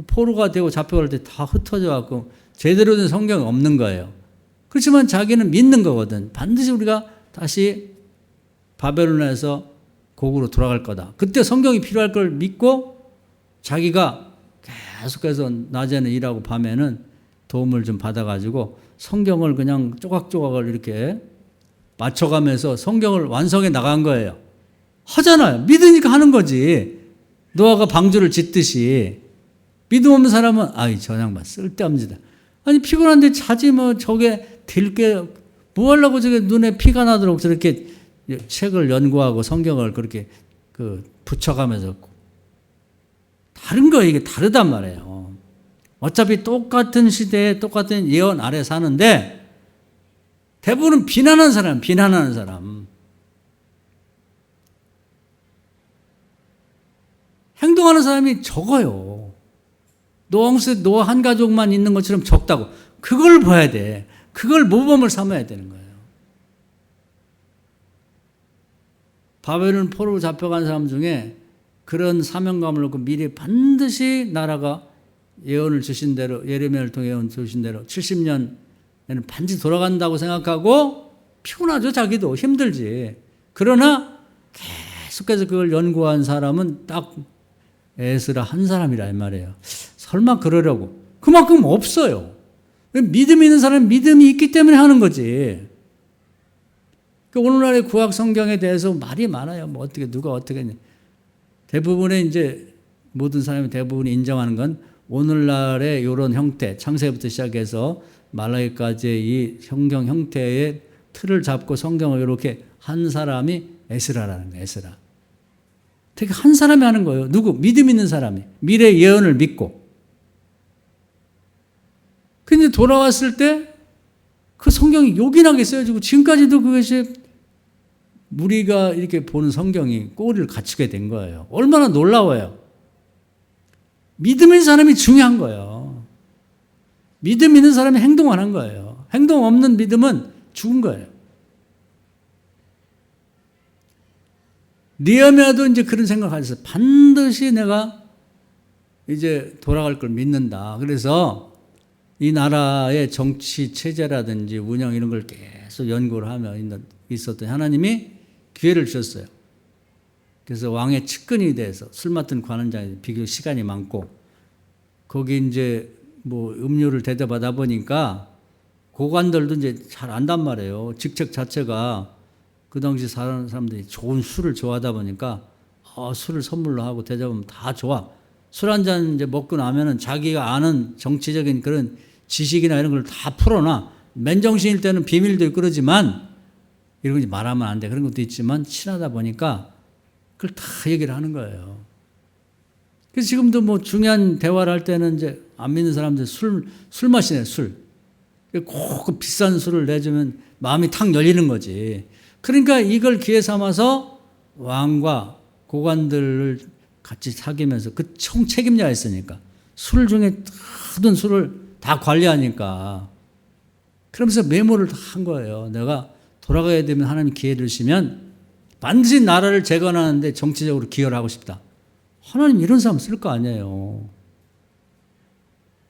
포로가 되고 잡혀갈 때 다 흩어져갖고 제대로 된 성경이 없는 거예요. 그렇지만 자기는 믿는 거거든. 반드시 우리가 다시 바벨론에서 고국으로 돌아갈 거다. 그때 성경이 필요할 걸 믿고 자기가 계속해서 낮에는 일하고 밤에는 도움을 좀 받아가지고 성경을 그냥 조각조각을 이렇게 맞춰가면서 성경을 완성해 나간 거예요. 하잖아요. 믿으니까 하는 거지. 노아가 방주를 짓듯이. 믿음 없는 사람은 아이 저 양반 쓸데없는 짓이다. 아니 피곤한데 자지 뭐 저게 될 게 뭐 하려고 저게 눈에 피가 나도록 저렇게 책을 연구하고 성경을 그렇게 붙여가면서 다른 거예요. 이게 다르단 말이에요. 어차피 똑같은 시대에 똑같은 예언 아래 사는데 대부분은 비난하는 사람. 행동하는 사람이 적어요. 노아 한 가족만 있는 것처럼 적다고. 그걸 봐야 돼. 그걸 모범을 삼아야 되는 거예요. 바벨론 포로로 잡혀간 사람 중에 그런 사명감을 놓고 미리 반드시 나라가 예언을 주신 대로 예레미야를 통해 예언 주신 대로 70년에는 반드시 돌아간다고 생각하고 피곤하죠. 자기도 힘들지. 그러나 계속해서 그걸 연구한 사람은 딱 에스라 한 사람이라 이 말이에요. 설마 그러려고. 그만큼 없어요. 믿음이 있는 사람은 믿음이 있기 때문에 하는 거지. 오늘날의 구약 성경에 대해서 말이 많아요. 뭐 어떻게 누가 어떻게 했냐. 대부분의 이제 모든 사람이 대부분 인정하는 건 오늘날의 이런 형태, 창세부터 시작해서 말라기까지의 이 성경 형태의 틀을 잡고 성경을 이렇게 한 사람이 에스라라는 거예요. 에스라. 되게 한 사람이 하는 거예요. 누구? 믿음 있는 사람이. 미래 예언을 믿고. 근데 돌아왔을 때 그 성경이 요긴하게 쓰여지고 지금까지도 그것이 우리가 이렇게 보는 성경이 꼬리를 갖추게 된 거예요. 얼마나 놀라워요. 믿음 있는 사람이 중요한 거예요. 믿음 있는 사람이 행동하는 거예요. 행동 없는 믿음은 죽은 거예요. 느헤미야도 이제 그런 생각을 가졌어요. 반드시 내가 이제 돌아갈 걸 믿는다. 그래서 이 나라의 정치 체제라든지 운영 이런 걸 계속 연구를 하며 있었던 하나님이 기회를 주셨어요. 그래서 왕의 측근이 돼서 술 맡은 관원장이 비교적 시간이 많고 거기 이제 뭐 음료를 대접하다 보니까 고관들도 이제 잘 안단 말이에요. 직책 자체가 그 당시 사는 사람들이 좋은 술을 좋아하다 보니까 술을 선물로 하고 대접하면 다 좋아. 술 한 잔 이제 먹고 나면은 자기가 아는 정치적인 그런 지식이나 이런 걸 다 풀어놔. 맨정신일 때는 비밀도 있고 그러지만 이런 거 말하면 안 돼. 그런 것도 있지만 친하다 보니까 그걸 다 얘기를 하는 거예요. 그래서 지금도 뭐 중요한 대화를 할 때는 이제 안 믿는 사람들 술 마시네, 술. 꼭 비싼 술을 내주면 마음이 탁 열리는 거지. 그러니까 이걸 기회 삼아서 왕과 고관들을 같이 사귀면서 그 총책임자가 있으니까 술 중에 모든 술을 다 관리하니까 그러면서 메모를 다 한 거예요. 내가 돌아가야 되면 하나님 기회를 주시면 반드시 나라를 재건하는데 정치적으로 기여를 하고 싶다. 하나님 이런 사람 쓸 거 아니에요.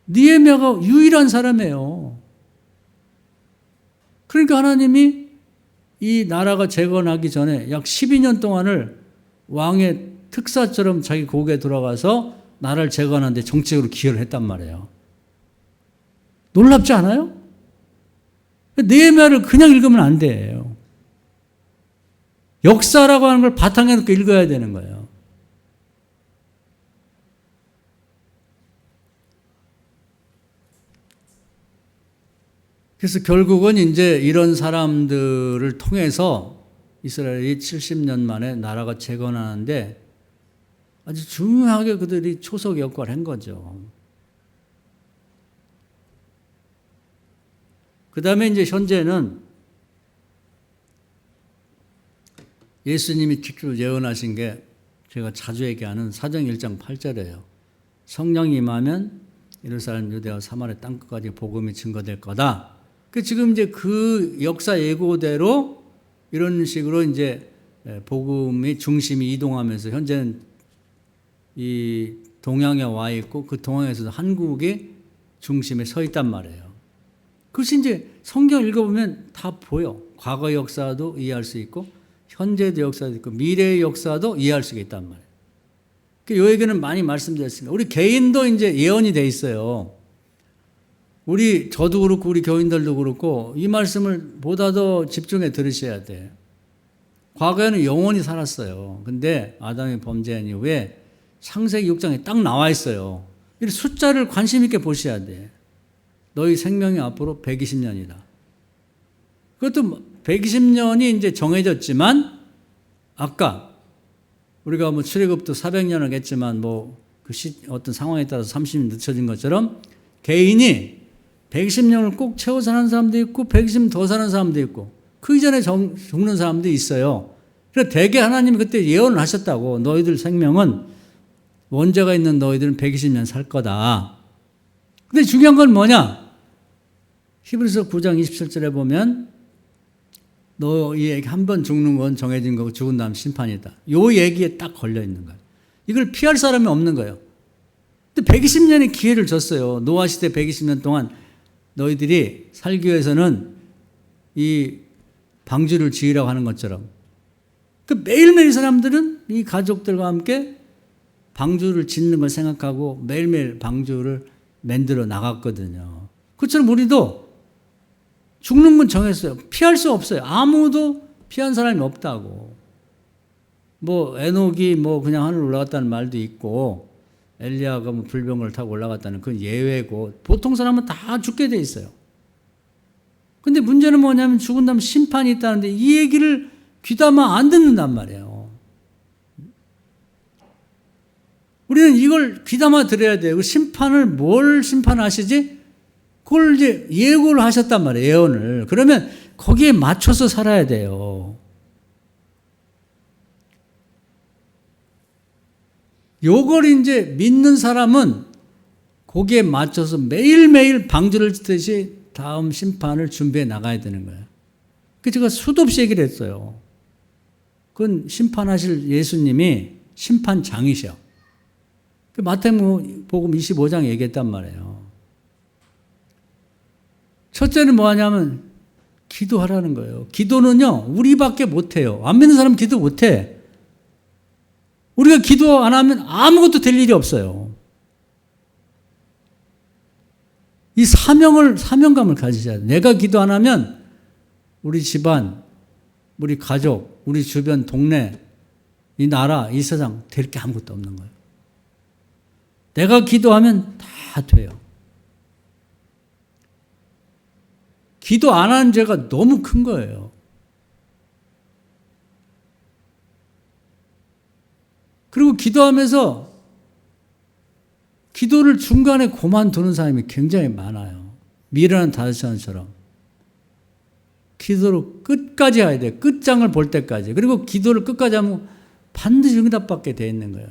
느헤미야가 유일한 사람이에요. 그러니까 하나님이 이 나라가 재건하기 전에 약 12년 동안을 왕의 특사처럼 자기 고국에 돌아가서 나라를 재건하는데 정치적으로 기여를 했단 말이에요. 놀랍지 않아요? 느헤미야를 그냥 읽으면 안 돼요. 역사라고 하는 걸 바탕에 놓고 읽어야 되는 거예요. 그래서 결국은 이제 이런 사람들을 통해서 이스라엘이 70년 만에 나라가 재건하는데 아주 중요하게 그들이 초석 역할을 한 거죠. 그 다음에 이제 현재는 예수님이 직접 예언하신 게 제가 자주 얘기하는 사도행 1장 8절이에요. 성령이 임하면 예루살렘, 유대와 사마리아 땅끝까지 복음이 증거될 거다. 지금 이제 그 역사 예고대로 이런 식으로 이제 복음이 중심이 이동하면서 현재는 이 동양에 와 있고 그 동양에서도 한국이 중심에 서 있단 말이에요. 그것이 이제 성경 읽어보면 다 보여. 과거 역사도 이해할 수 있고 현재의 역사도 있고 미래의 역사도 이해할 수 있단 말이에요. 이 얘기는 많이 말씀드렸습니다. 우리 개인도 이제 예언이 돼 있어요. 저도 그렇고 우리 교인들도 그렇고 이 말씀을 보다 더 집중해 들으셔야 돼. 과거에는 영원히 살았어요. 근데 아담이 범죄한 이후에 창세기 6장에 딱 나와 있어요. 이 숫자를 관심 있게 보셔야 돼. 너희 생명이 앞으로 120년이다. 그것도 120년이 이제 정해졌지만 아까 우리가 뭐 출애굽도 400년을 했지만 어떤 상황에 따라서 30년 늦춰진 것처럼 개인이 120년을 꼭 채워 사는 사람도 있고 120년 더 사는 사람도 있고 그 이전에 죽는 사람도 있어요. 그래서 대개 하나님이 그때 예언을 하셨다고. 너희들 생명은 원죄가 있는 너희들은 120년 살 거다. 근데 중요한 건 뭐냐? 히브리서 9장 27절에 보면 너희에게 한 번 죽는 건 정해진 거고 죽은 다음 심판이다. 요 얘기에 딱 걸려 있는 거예요. 이걸 피할 사람이 없는 거예요. 근데 120년의 기회를 줬어요. 노아 시대 120년 동안 너희들이 살기 위해서는 이 방주를 지으라고 하는 것처럼 매일매일 사람들은 이 가족들과 함께 방주를 짓는 걸 생각하고 매일매일 방주를 만들어 나갔거든요. 그처럼 우리도 죽는 건 정했어요. 피할 수 없어요. 아무도 피한 사람이 없다고. 에녹이 그냥 하늘 올라갔다는 말도 있고, 엘리야가 불병을 타고 올라갔다는 그건 예외고, 보통 사람은 다 죽게 돼 있어요. 근데 문제는 뭐냐면 죽은 다음 심판이 있다는데 이 얘기를 귀담아 안 듣는단 말이에요. 우리는 이걸 귀담아 들어야 돼요. 심판을 뭘 심판하시지? 그걸 이제 예고를 하셨단 말이에요. 예언을. 그러면 거기에 맞춰서 살아야 돼요. 요걸 이제 믿는 사람은 거기에 맞춰서 매일매일 방주를 짓듯이 다음 심판을 준비해 나가야 되는 거예요. 그래서 제가 수도 없이 얘기를 했어요. 그건 심판하실 예수님이 심판장이셔. 마태복음 25장 얘기했단 말이에요. 첫째는 뭐 하냐면 기도하라는 거예요. 기도는요, 우리밖에 못해요. 안 믿는 사람은 기도 못해. 우리가 기도 안 하면 아무것도 될 일이 없어요. 이 사명감을 가지셔야 돼요. 내가 기도 안 하면 우리 집안, 우리 가족, 우리 주변 동네, 이 나라, 이 세상 될 게 아무것도 없는 거예요. 내가 기도하면 다 돼요. 기도 안 하는 죄가 너무 큰 거예요. 그리고 기도하면서 기도를 중간에 그만두는 사람이 굉장히 많아요. 미련한 다윗처럼. 기도를 끝까지 해야 돼. 끝장을 볼 때까지. 그리고 기도를 끝까지 하면 반드시 응답받게 돼 있는 거예요.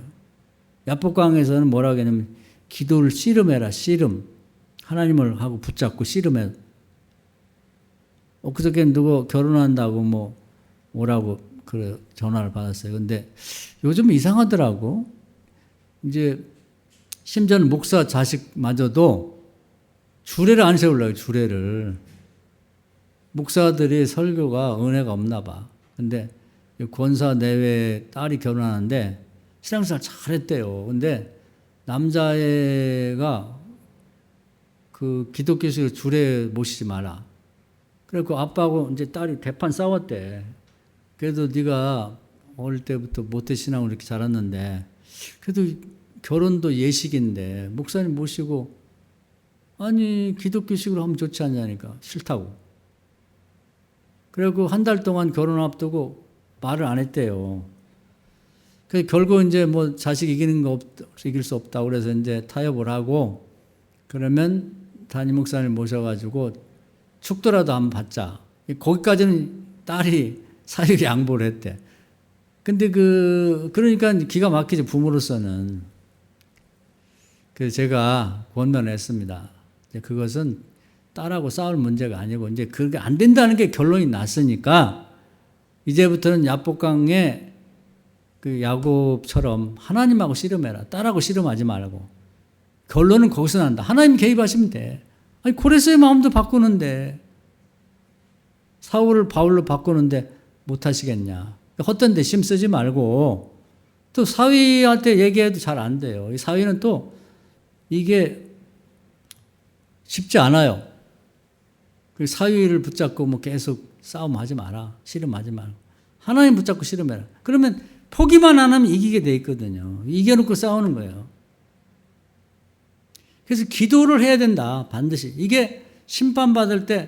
야복강에서는 뭐라고 하냐면 기도를 씨름해라. 씨름. 하나님을 하고 붙잡고 씨름해. 엊그저께 누구 결혼한다고 오라고 그래 전화를 받았어요. 근데 요즘 이상하더라고. 이제 심지어는 목사 자식마저도 주례를 안 세우려고 주례를. 목사들이 설교가 은혜가 없나 봐. 근데 권사 내외 딸이 결혼하는데 신앙생활 잘했대요. 근데 남자애가 그 기독교식으로 주례 모시지 마라. 그래서 아빠하고 이제 딸이 대판 싸웠대. 그래도 네가 어릴 때부터 모태신앙을 이렇게 자랐는데 그래도 결혼도 예식인데 목사님 모시고 아니 기독교식으로 하면 좋지 않냐니까 싫다고. 그리고 한 달 동안 결혼 앞두고 말을 안 했대요. 그 결국 이제 뭐 자식 이길 수 없다고 그래서 이제 타협을 하고 그러면 담임 목사님 모셔가지고 축도라도 한번 받자. 거기까지는 딸이 사실 양보를 했대. 근데 그러니까 기가 막히지, 부모로서는. 그래서 제가 권면했습니다. 그것은 딸하고 싸울 문제가 아니고, 이제 그게 안 된다는 게 결론이 났으니까, 이제부터는 야복강의 그 야곱처럼 하나님하고 씨름해라. 딸하고 씨름하지 말고. 결론은 거기서 난다. 하나님 개입하시면 돼. 아니, 고레스의 마음도 바꾸는데, 사울을 바울로 바꾸는데 못하시겠냐. 헛된 데 힘쓰지 말고, 또 사위한테 얘기해도 잘 안 돼요. 이 사위는 또 이게 쉽지 않아요. 그 사위를 붙잡고 뭐 계속 싸움하지 마라. 씨름하지 말고. 하나님 붙잡고 씨름해라. 그러면 포기만 안 하면 이기게 돼 있거든요. 이겨놓고 싸우는 거예요. 그래서 기도를 해야 된다. 반드시. 이게 심판받을 때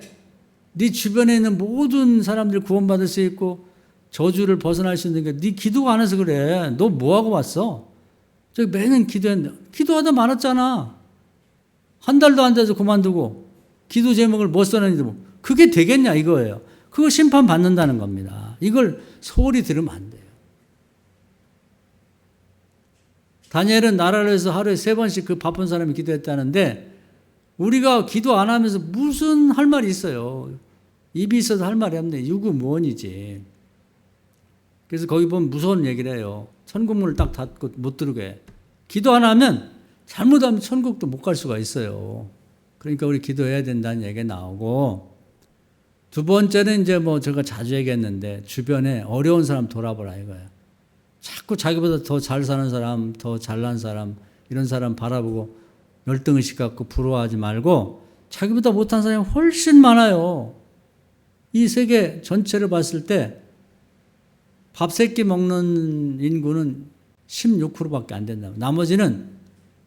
네 주변에 있는 모든 사람들이 구원받을 수 있고 저주를 벗어날 수 있는 게 네 기도가 안 해서 그래. 너 뭐하고 왔어? 저기 매년 기도했는데 기도하다 말았잖아. 한 달도 안 돼서 그만두고 기도 제목을 못 써내는데 뭐 그게 되겠냐 이거예요. 그거 심판받는다는 겁니다. 이걸 소홀히 들으면 안 돼요. 다니엘은 나라를 위해서 하루에 3번씩 그 바쁜 사람이 기도했다는데 우리가 기도 안 하면서 무슨 할 말이 있어요. 입이 있어서 할 말이 없네. 유구무원이지. 그래서 거기 보면 무서운 얘기를 해요. 천국문을 딱 닫고 못 들어게. 기도 안 하면 잘못하면 천국도 못 갈 수가 있어요. 그러니까 우리 기도해야 된다는 얘기가 나오고, 두 번째는 이제 뭐 제가 자주 얘기했는데 주변에 어려운 사람 돌아보라 이거예요. 자꾸 자기보다 더 잘 사는 사람, 더 잘난 사람, 이런 사람 바라보고 열등의식 갖고 부러워하지 말고 자기보다 못한 사람이 훨씬 많아요. 이 세계 전체를 봤을 때 밥 3끼 먹는 인구는 16%밖에 안 된다. 나머지는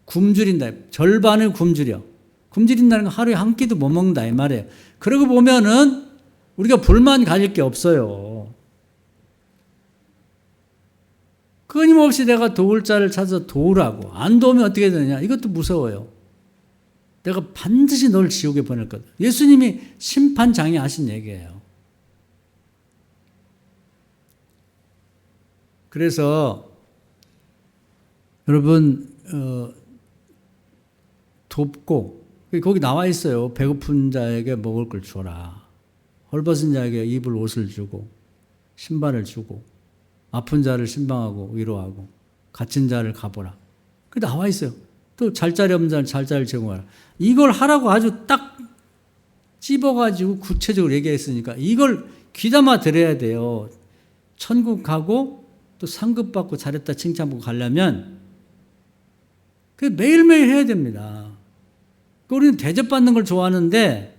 굶주린다. 절반을 굶주려. 굶주린다는 건 하루에 한 끼도 못 먹는다 이 말이에요. 그러고 보면은 우리가 불만 가질 게 없어요. 끊임없이 내가 도울 자를 찾아서 도우라고. 안 도우면 어떻게 되느냐. 이것도 무서워요. 내가 반드시 널 지옥에 보낼 거다. 예수님이 심판장에 하신 얘기예요. 그래서 여러분 돕고, 거기 나와 있어요. 배고픈 자에게 먹을 걸 줘라. 헐벗은 자에게 입을 옷을 주고 신발을 주고 아픈 자를 신방하고 위로하고 갇힌 자를 가보라. 그 나와 있어요. 또 잘자리 없는 자는 잘자를 제공하라. 이걸 하라고 아주 딱 찝어가지고 구체적으로 얘기했으니까 이걸 귀담아 들어야 돼요. 천국 가고 또 상급 받고 잘했다 칭찬받고 가려면 그 매일매일 해야 됩니다. 우리는 대접받는 걸 좋아하는데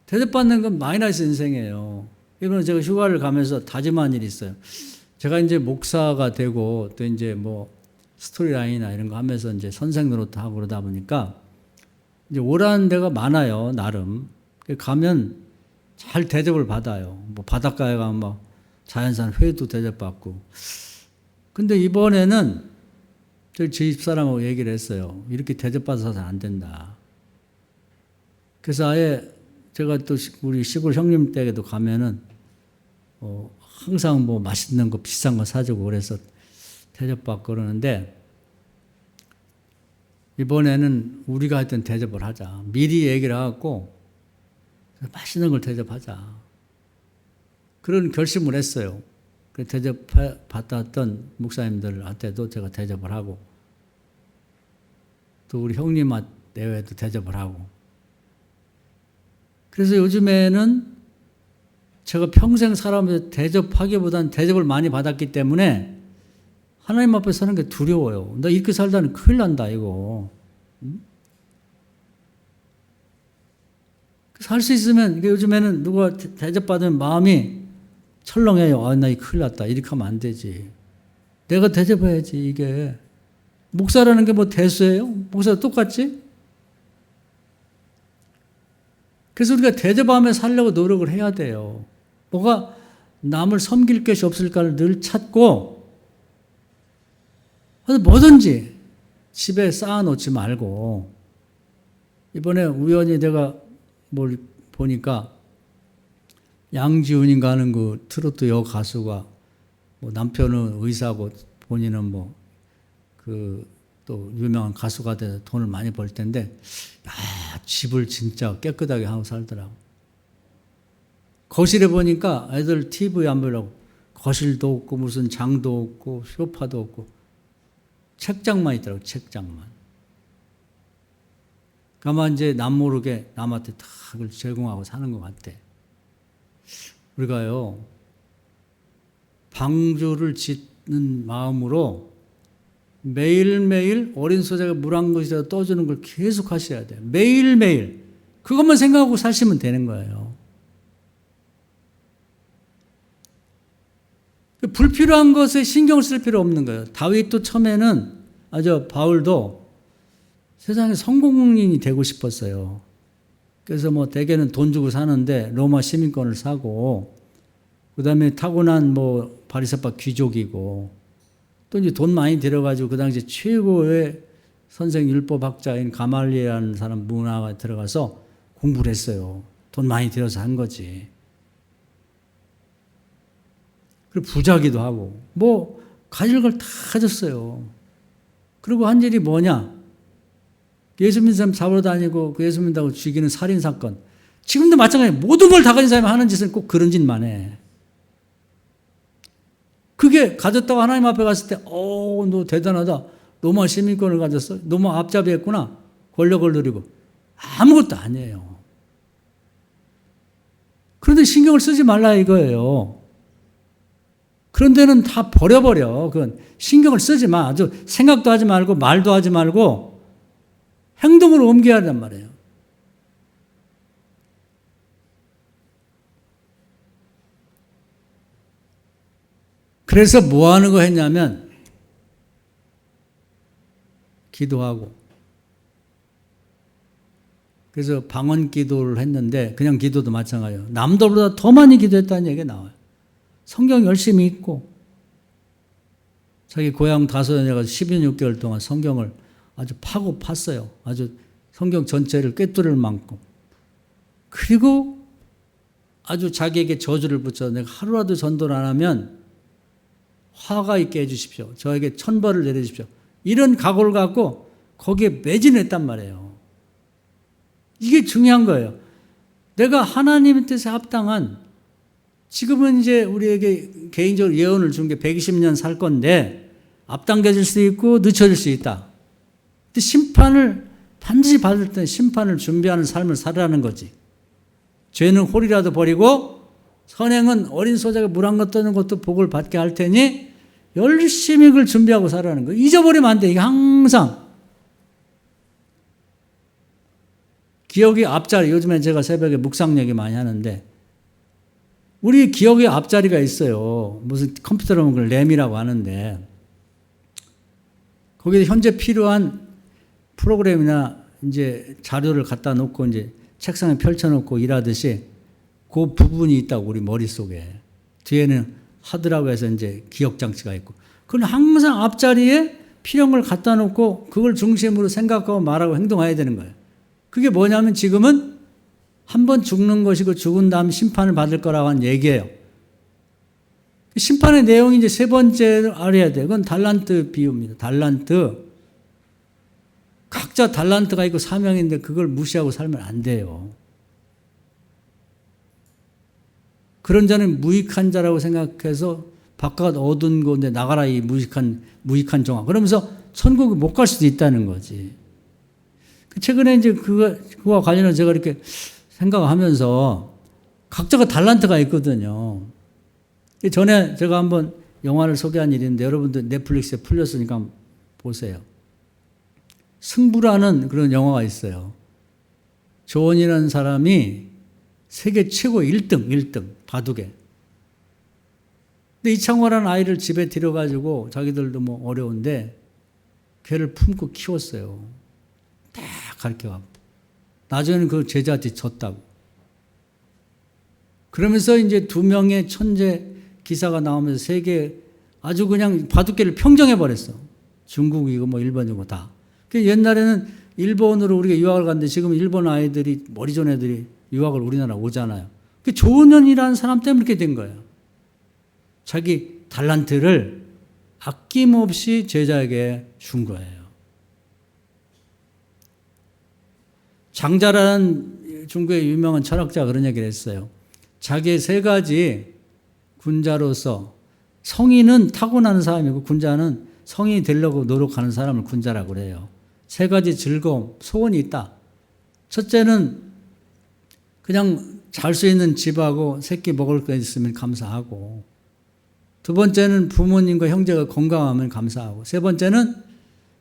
대접받는 건 마이너스 인생이에요. 이번에 제가 휴가를 가면서 다짐한 일이 있어요. 제가 이제 목사가 되고 또 이제 뭐 스토리라인이나 이런 거 하면서 이제 선생 노릇하고 그러다 보니까 이제 오라는 데가 많아요, 나름. 가면 잘 대접을 받아요. 뭐 바닷가에 가면 막 자연산 회도 대접받고. 근데 이번에는 저희 집사람하고 얘기를 했어요. 이렇게 대접받아서는 안 된다. 그래서 아예 제가 또 우리 시골 형님 댁에도 가면은 항상 뭐 맛있는 거 비싼 거 사주고 그래서 대접받고 그러는데 이번에는 우리가 하여튼 대접을 하자. 미리 얘기를 하고 맛있는 걸 대접하자. 그런 결심을 했어요. 대접받았던 목사님들한테도 제가 대접을 하고 또 우리 형님한테 내외도 대접을 하고. 그래서 요즘에는 제가 평생 살아오면서 대접하기보다는 대접을 많이 받았기 때문에 하나님 앞에 사는 게 두려워요. 나 이렇게 살다니 큰일 난다 이거. 살 수 있으면 요즘에는 누가 대접받으면 마음이 철렁해요. 아, 나 이거 큰일 났다. 이렇게 하면 안 되지. 내가 대접해야지 이게. 목사라는 게 뭐 대수예요? 목사도 똑같지? 그래서 우리가 대접하며 살려고 노력을 해야 돼요. 뭐가 남을 섬길 것이 없을까를 늘 찾고 뭐든지 집에 쌓아놓지 말고 이번에 우연히 내가 뭘 보니까 양지훈인가 하는 그 트로트 여 가수가 뭐 남편은 의사고 본인은 뭐 그 또 유명한 가수가 돼서 돈을 많이 벌 텐데 집을 진짜 깨끗하게 하고 살더라고. 거실에 보니까 애들 TV 안 보려고 거실도 없고 무슨 장도 없고 소파도 없고 책장만 있더라고. 책장만. 가만 이제 남 모르게 남한테 다 그걸 제공하고 사는 것 같아. 우리가요 방주를 짓는 마음으로 매일매일 어린 소자가 물 한 그릇이라도 떠주는 걸 계속 하셔야 돼요. 매일매일 그것만 생각하고 사시면 되는 거예요. 불필요한 것에 신경을 쓸 필요 없는 거예요. 다윗도 처음에는 바울도 세상에 성공인이 되고 싶었어요. 그래서 뭐 대개는 돈 주고 사는데 로마 시민권을 사고 그다음에 타고난 뭐 바리새파 귀족이고 또 이제 돈 많이 들여가지고 그 당시 최고의 선생 율법학자인 가말리엘이라는 사람 문화가 들어가서 공부를 했어요. 돈 많이 들여서 한 거지. 그리고 부자기도 하고 뭐 가질 걸 다 가졌어요. 그리고 한 일이 뭐냐? 예수 믿는 사람 잡으러 다니고 그 예수 믿는다고 죽이는 살인사건. 지금도 마찬가지예요. 모든 걸 다 가진 사람이 하는 짓은 꼭 그런 짓만 해. 그게 가졌다고 하나님 앞에 갔을 때 너 대단하다. 로마 시민권을 가졌어. 너무 앞잡이했구나. 권력을 누리고. 아무것도 아니에요. 그런데 신경을 쓰지 말라 이거예요. 그런 데는 다 버려버려. 그건 신경을 쓰지 마. 아주 생각도 하지 말고 말도 하지 말고 행동으로 옮겨야 한단 말이에요. 그래서 뭐 하는 거 했냐면 기도하고 그래서 방언 기도를 했는데 그냥 기도도 마찬가지예요. 남들보다 더 많이 기도했다는 얘기가 나와요. 성경 열심히 읽고 자기 고향 다소연에 가서 12년 6개월 동안 성경을 아주 파고 팠어요. 아주 성경 전체를 꿰뚫을 만큼. 그리고 아주 자기에게 저주를 붙여 내가 하루라도 전도를 안 하면 화가 있게 해주십시오. 저에게 천벌을 내려주십시오. 이런 각오를 갖고 거기에 매진했단 말이에요. 이게 중요한 거예요. 내가 하나님의 뜻에 합당한 지금은 이제 우리에게 개인적으로 예언을 준 게 120년 살 건데 앞당겨질 수 있고 늦춰질 수 있다. 근데 심판을 반드시 받을 때 심판을 준비하는 삶을 살아라는 거지. 죄는 홀이라도 버리고 선행은 어린 소자가 물 한 것 떠는 것도 복을 받게 할 테니 열심히 그걸 준비하고 살아라는 거예요. 잊어버리면 안 돼. 이게 항상. 기억의 앞자리. 요즘에 제가 새벽에 묵상 얘기 많이 하는데 우리 기억의 앞자리가 있어요. 무슨 컴퓨터로 보면 그걸 램이라고 하는데 거기에 현재 필요한 프로그램이나 이제 자료를 갖다 놓고 이제 책상에 펼쳐놓고 일하듯이 그 부분이 있다고 우리 머릿속에. 뒤에는 하드라고 해서 이제 기억 장치가 있고. 그건 항상 앞자리에 필요한 걸 갖다 놓고 그걸 중심으로 생각하고 말하고 행동해야 되는 거예요. 그게 뭐냐면 지금은 한 번 죽는 것이고 죽은 다음 심판을 받을 거라고 한 얘기예요. 심판의 내용이 이제 세 번째로 알아야 돼요. 그건 달란트 비유입니다. 달란트. 각자 달란트가 있고 사명인데 그걸 무시하고 살면 안 돼요. 그런 자는 무익한 자라고 생각해서 바깥 얻은 건데 나가라 이 무익한 종아. 그러면서 천국에 못 갈 수도 있다는 거지. 최근에 이제 그와 관련해서 제가 이렇게 생각하면서 각자가 달란트가 있거든요. 전에 제가 한번 영화를 소개한 일이 있는데 여러분들 넷플릭스에 풀렸으니까 한번 보세요. 승부라는 그런 영화가 있어요. 조언이라는 사람이 세계 최고 1등 바둑에. 근데 이창호라는 아이를 집에 들여가지고 자기들도 뭐 어려운데 걔를 품고 키웠어요. 다 가르쳐가고. 나중에는 그 제자한테 졌다고. 그러면서 이제 두 명의 천재 기사가 나오면서 세계 아주 그냥 바둑계를 평정해 버렸어. 중국이고 뭐 일본이고 다. 옛날에는 일본으로 우리가 유학을 갔는데 지금 일본 아이들이 머리 좋은 애들이 유학을 우리나라 오잖아요. 조은현이라는 사람 때문에 그렇게 된 거예요. 자기 달란트를 아낌없이 제자에게 준 거예요. 장자라는 중국의 유명한 철학자가 그런 얘기를 했어요. 자기의 세 가지 군자로서 성인은 타고나는 사람이고 군자는 성인이 되려고 노력하는 사람을 군자라고 그래요. 세 가지 즐거움, 소원이 있다. 첫째는 그냥 잘 수 있는 집하고 새끼 먹을 거 있으면 감사하고, 두 번째는 부모님과 형제가 건강하면 감사하고, 세 번째는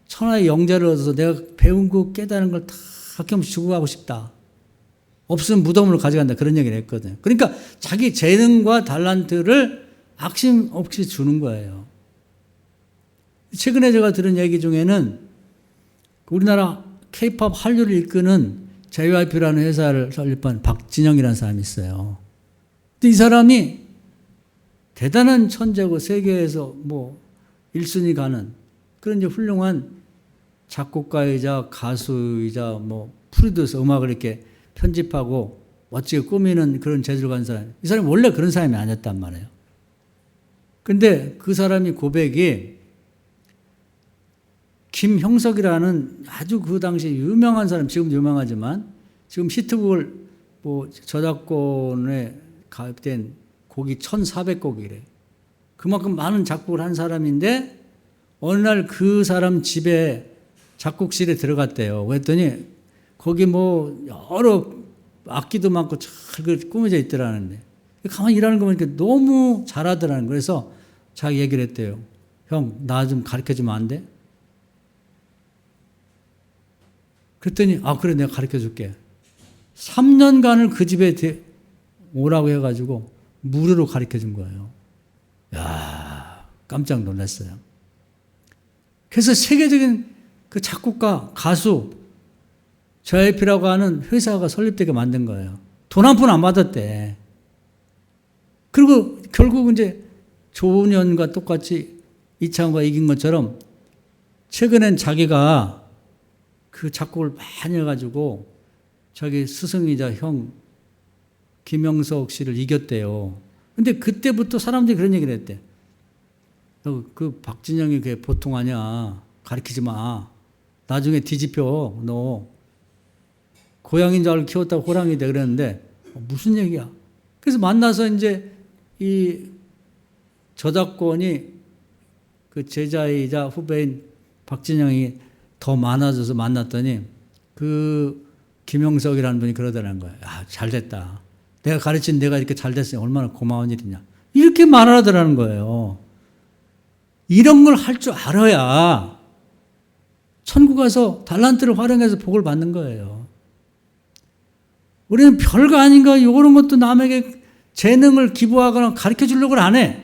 천하의 영재를 얻어서 내가 배운 거 깨달은 걸 다 아낌없이 주고 가고 싶다. 없으면 무덤으로 가져간다. 그런 얘기를 했거든요. 그러니까 자기 재능과 달란트를 악심 없이 주는 거예요. 최근에 제가 들은 얘기 중에는 우리나라 K-팝 한류를 이끄는 JYP라는 회사를 설립한 박진영이라는 사람이 있어요. 근데 이 사람이 대단한 천재고 세계에서 뭐 1순위 가는 그런 이제 훌륭한 작곡가이자 가수이자 뭐 프로듀서 음악을 이렇게 편집하고 멋지게 꾸미는 그런 재주를 가진 사람. 이 사람이 원래 그런 사람이 아니었단 말이에요. 근데 그 사람이 고백이 김형석이라는 아주 그 당시 유명한 사람, 지금도 유명하지만 지금 히트곡을 뭐 저작권에 가입된 곡이 1,400곡이래. 그만큼 많은 작곡을 한 사람인데 어느 날 그 사람 집에 작곡실에 들어갔대요. 그랬더니 거기 뭐 여러 악기도 많고 잘 꾸며져 있더라는데 가만히 일하는 거 보니까 너무 잘하더라는 거예요. 그래서 자기 얘기를 했대요. 형, 나 좀 가르쳐주면 안 돼? 그랬더니 그래 내가 가르쳐줄게. 3년간을 그 집에 오라고 해가지고 무료로 가르쳐준 거예요. 야, 깜짝 놀랐어요. 그래서 세계적인 그 작곡가, 가수 JYP라고 하는 회사가 설립되게 만든 거예요. 돈 한 푼 안 받았대. 그리고 결국 이제 조은현과 똑같이 이창호가 이긴 것처럼 최근엔 자기가 그 작곡을 많이 해가지고 자기 스승이자 형 김영석 씨를 이겼대요. 근데 그때부터 사람들이 그런 얘기를 했대. 그 박진영이 그게 보통 아니야. 가르치지 마. 나중에 뒤집혀. 너 고양이인 줄 알고 키웠다고 호랑이 돼 그랬는데 무슨 얘기야. 그래서 만나서 이제 이 저작권이 그 제자이자 후배인 박진영이 더 많아져서 만났더니 그 김영석이라는 분이 그러더라는 거예요. 야, 잘 됐다. 내가 가르친 내가 이렇게 잘 됐으니 얼마나 고마운 일이냐. 이렇게 말하더라는 거예요. 이런 걸 할 줄 알아야 천국 가서 달란트를 활용해서 복을 받는 거예요. 우리는 별거 아닌 거 이런 것도 남에게 재능을 기부하거나 가르쳐 주려고 안 해.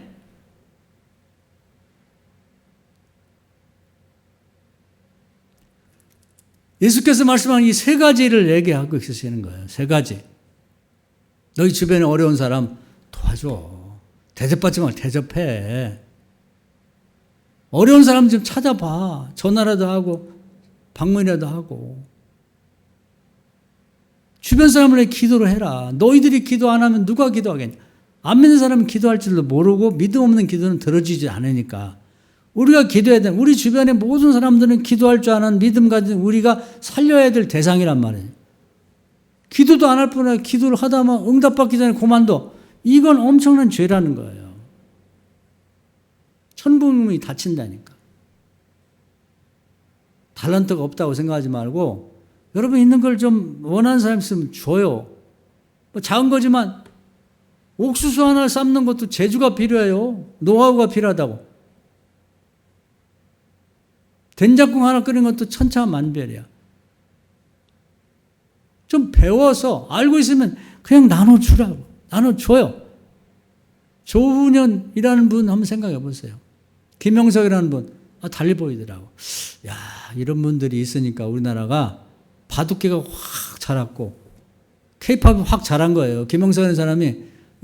예수께서 말씀한 이 세 가지를 얘기하고 계시는 거예요. 세 가지. 너희 주변에 어려운 사람 도와줘. 대접받지 말고 대접해. 어려운 사람 좀 찾아봐. 전화라도 하고 방문이라도 하고. 주변 사람을 위해 기도를 해라. 너희들이 기도 안 하면 누가 기도하겠냐. 안 믿는 사람은 기도할 줄도 모르고 믿음 없는 기도는 들어주지 않으니까. 우리가 기도해야 돼. 우리 주변의 모든 사람들은 기도할 줄 아는 믿음 가진 우리가 살려야 될 대상이란 말이에요. 기도도 안 할 뿐에 기도를 하다만 응답받기 전에 그만둬. 이건 엄청난 죄라는 거예요. 천부문이 닫힌다니까. 달란트가 없다고 생각하지 말고 여러분 있는 걸 좀 원하는 사람 있으면 줘요. 뭐 작은 거지만 옥수수 하나를 삶는 것도 재주가 필요해요. 노하우가 필요하다고. 된장국 하나 끓이는 것도 천차만별이야. 좀 배워서 알고 있으면 그냥 나눠주라고. 나눠줘요. 조은현이라는 분 한번 생각해 보세요. 김영석이라는 분 달리 보이더라고. 야, 이런 분들이 있으니까 우리나라가 바둑계가 확 자랐고 K-팝이 확 자란 거예요. 김영석이라는 사람이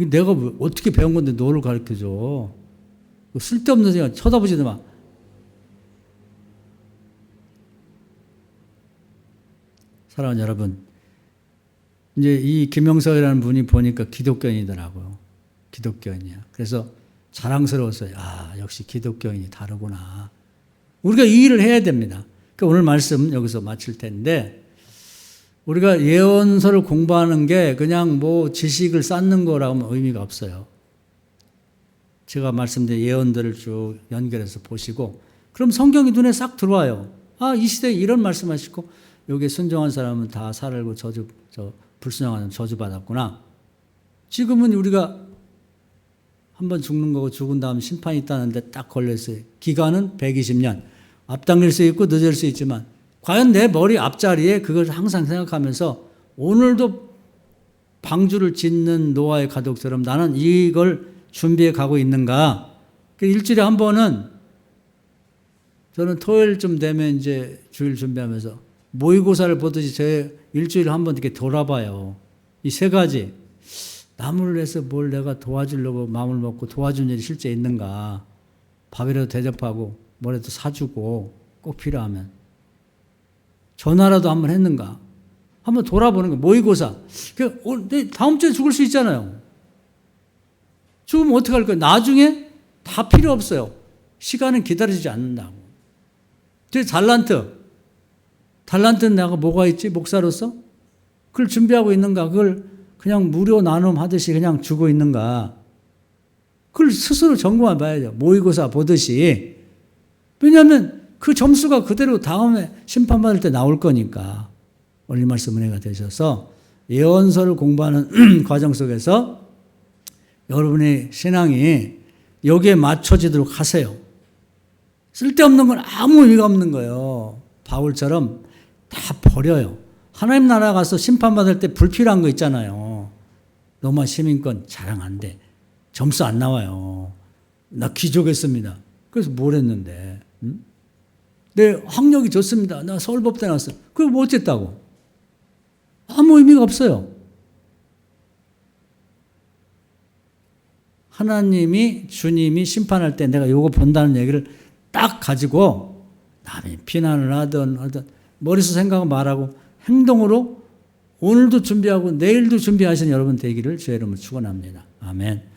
내가 어떻게 배운 건데 너를 가르쳐줘. 쓸데없는 생각 쳐다보지도 마. 사랑하는 여러분, 이제 이 김영석이라는 분이 보니까 기독교인이더라고요. 기독교인이야. 그래서 자랑스러웠어요. 아, 역시 기독교인이 다르구나. 우리가 이 일을 해야 됩니다. 그러니까 오늘 말씀 여기서 마칠 텐데, 우리가 예언서를 공부하는 게 그냥 뭐 지식을 쌓는 거라면 의미가 없어요. 제가 말씀드린 예언들을 쭉 연결해서 보시고, 그럼 성경이 눈에 싹 들어와요. 아, 이 시대에 이런 말씀하시고, 여기에 순종한 사람은 다 살고 불순종하는 저주받았구나. 지금은 우리가 한번 죽는 거고 죽은 다음 심판이 있다는데 딱 걸렸어요. 기간은 120년. 앞당길 수 있고 늦을 수 있지만 과연 내 머리 앞자리에 그걸 항상 생각하면서 오늘도 방주를 짓는 노아의 가족처럼 나는 이걸 준비해 가고 있는가. 일주일에 한 번은 저는 토요일쯤 되면 이제 주일 준비하면서 모의고사를 보듯이 제 일주일에 한 번 이렇게 돌아봐요. 이 세 가지. 남을 위해서 뭘 내가 도와주려고 마음을 먹고 도와준 일이 실제 있는가. 밥이라도 대접하고 뭐라도 사주고 꼭 필요하면. 전화라도 한번 했는가. 한번 돌아보는 거. 모의고사. 다음 주에 죽을 수 있잖아요. 죽으면 어떻게 할 거예요? 나중에 다 필요 없어요. 시간은 기다리지 않는다고. 제 달란트는 내가 뭐가 있지? 목사로서? 그걸 준비하고 있는가? 그걸 그냥 무료 나눔하듯이 그냥 주고 있는가? 그걸 스스로 점검해 봐야죠. 모의고사 보듯이. 왜냐하면 그 점수가 그대로 다음에 심판받을 때 나올 거니까. 오늘 말씀 은혜가 되셔서 예언서를 공부하는 과정 속에서 여러분의 신앙이 여기에 맞춰지도록 하세요. 쓸데없는 건 아무 의미가 없는 거예요. 바울처럼 다 버려요. 하나님 나라 가서 심판받을 때 불필요한 거 있잖아요. 로마 시민권 자랑 안 돼. 점수 안 나와요. 나 귀족했습니다. 그래서 뭘 했는데? 응? 내 학력이 좋습니다. 나 서울법대 나왔어. 그걸 뭐 어쨌다고? 아무 의미가 없어요. 하나님이 주님이 심판할 때 내가 요거 본다는 얘기를 딱 가지고 남이 비난을 하든 머릿속 생각을 말하고 행동으로 오늘도 준비하고 내일도 준비하시는 여러분 되기를 주의 이름으로 축원합니다. 아멘.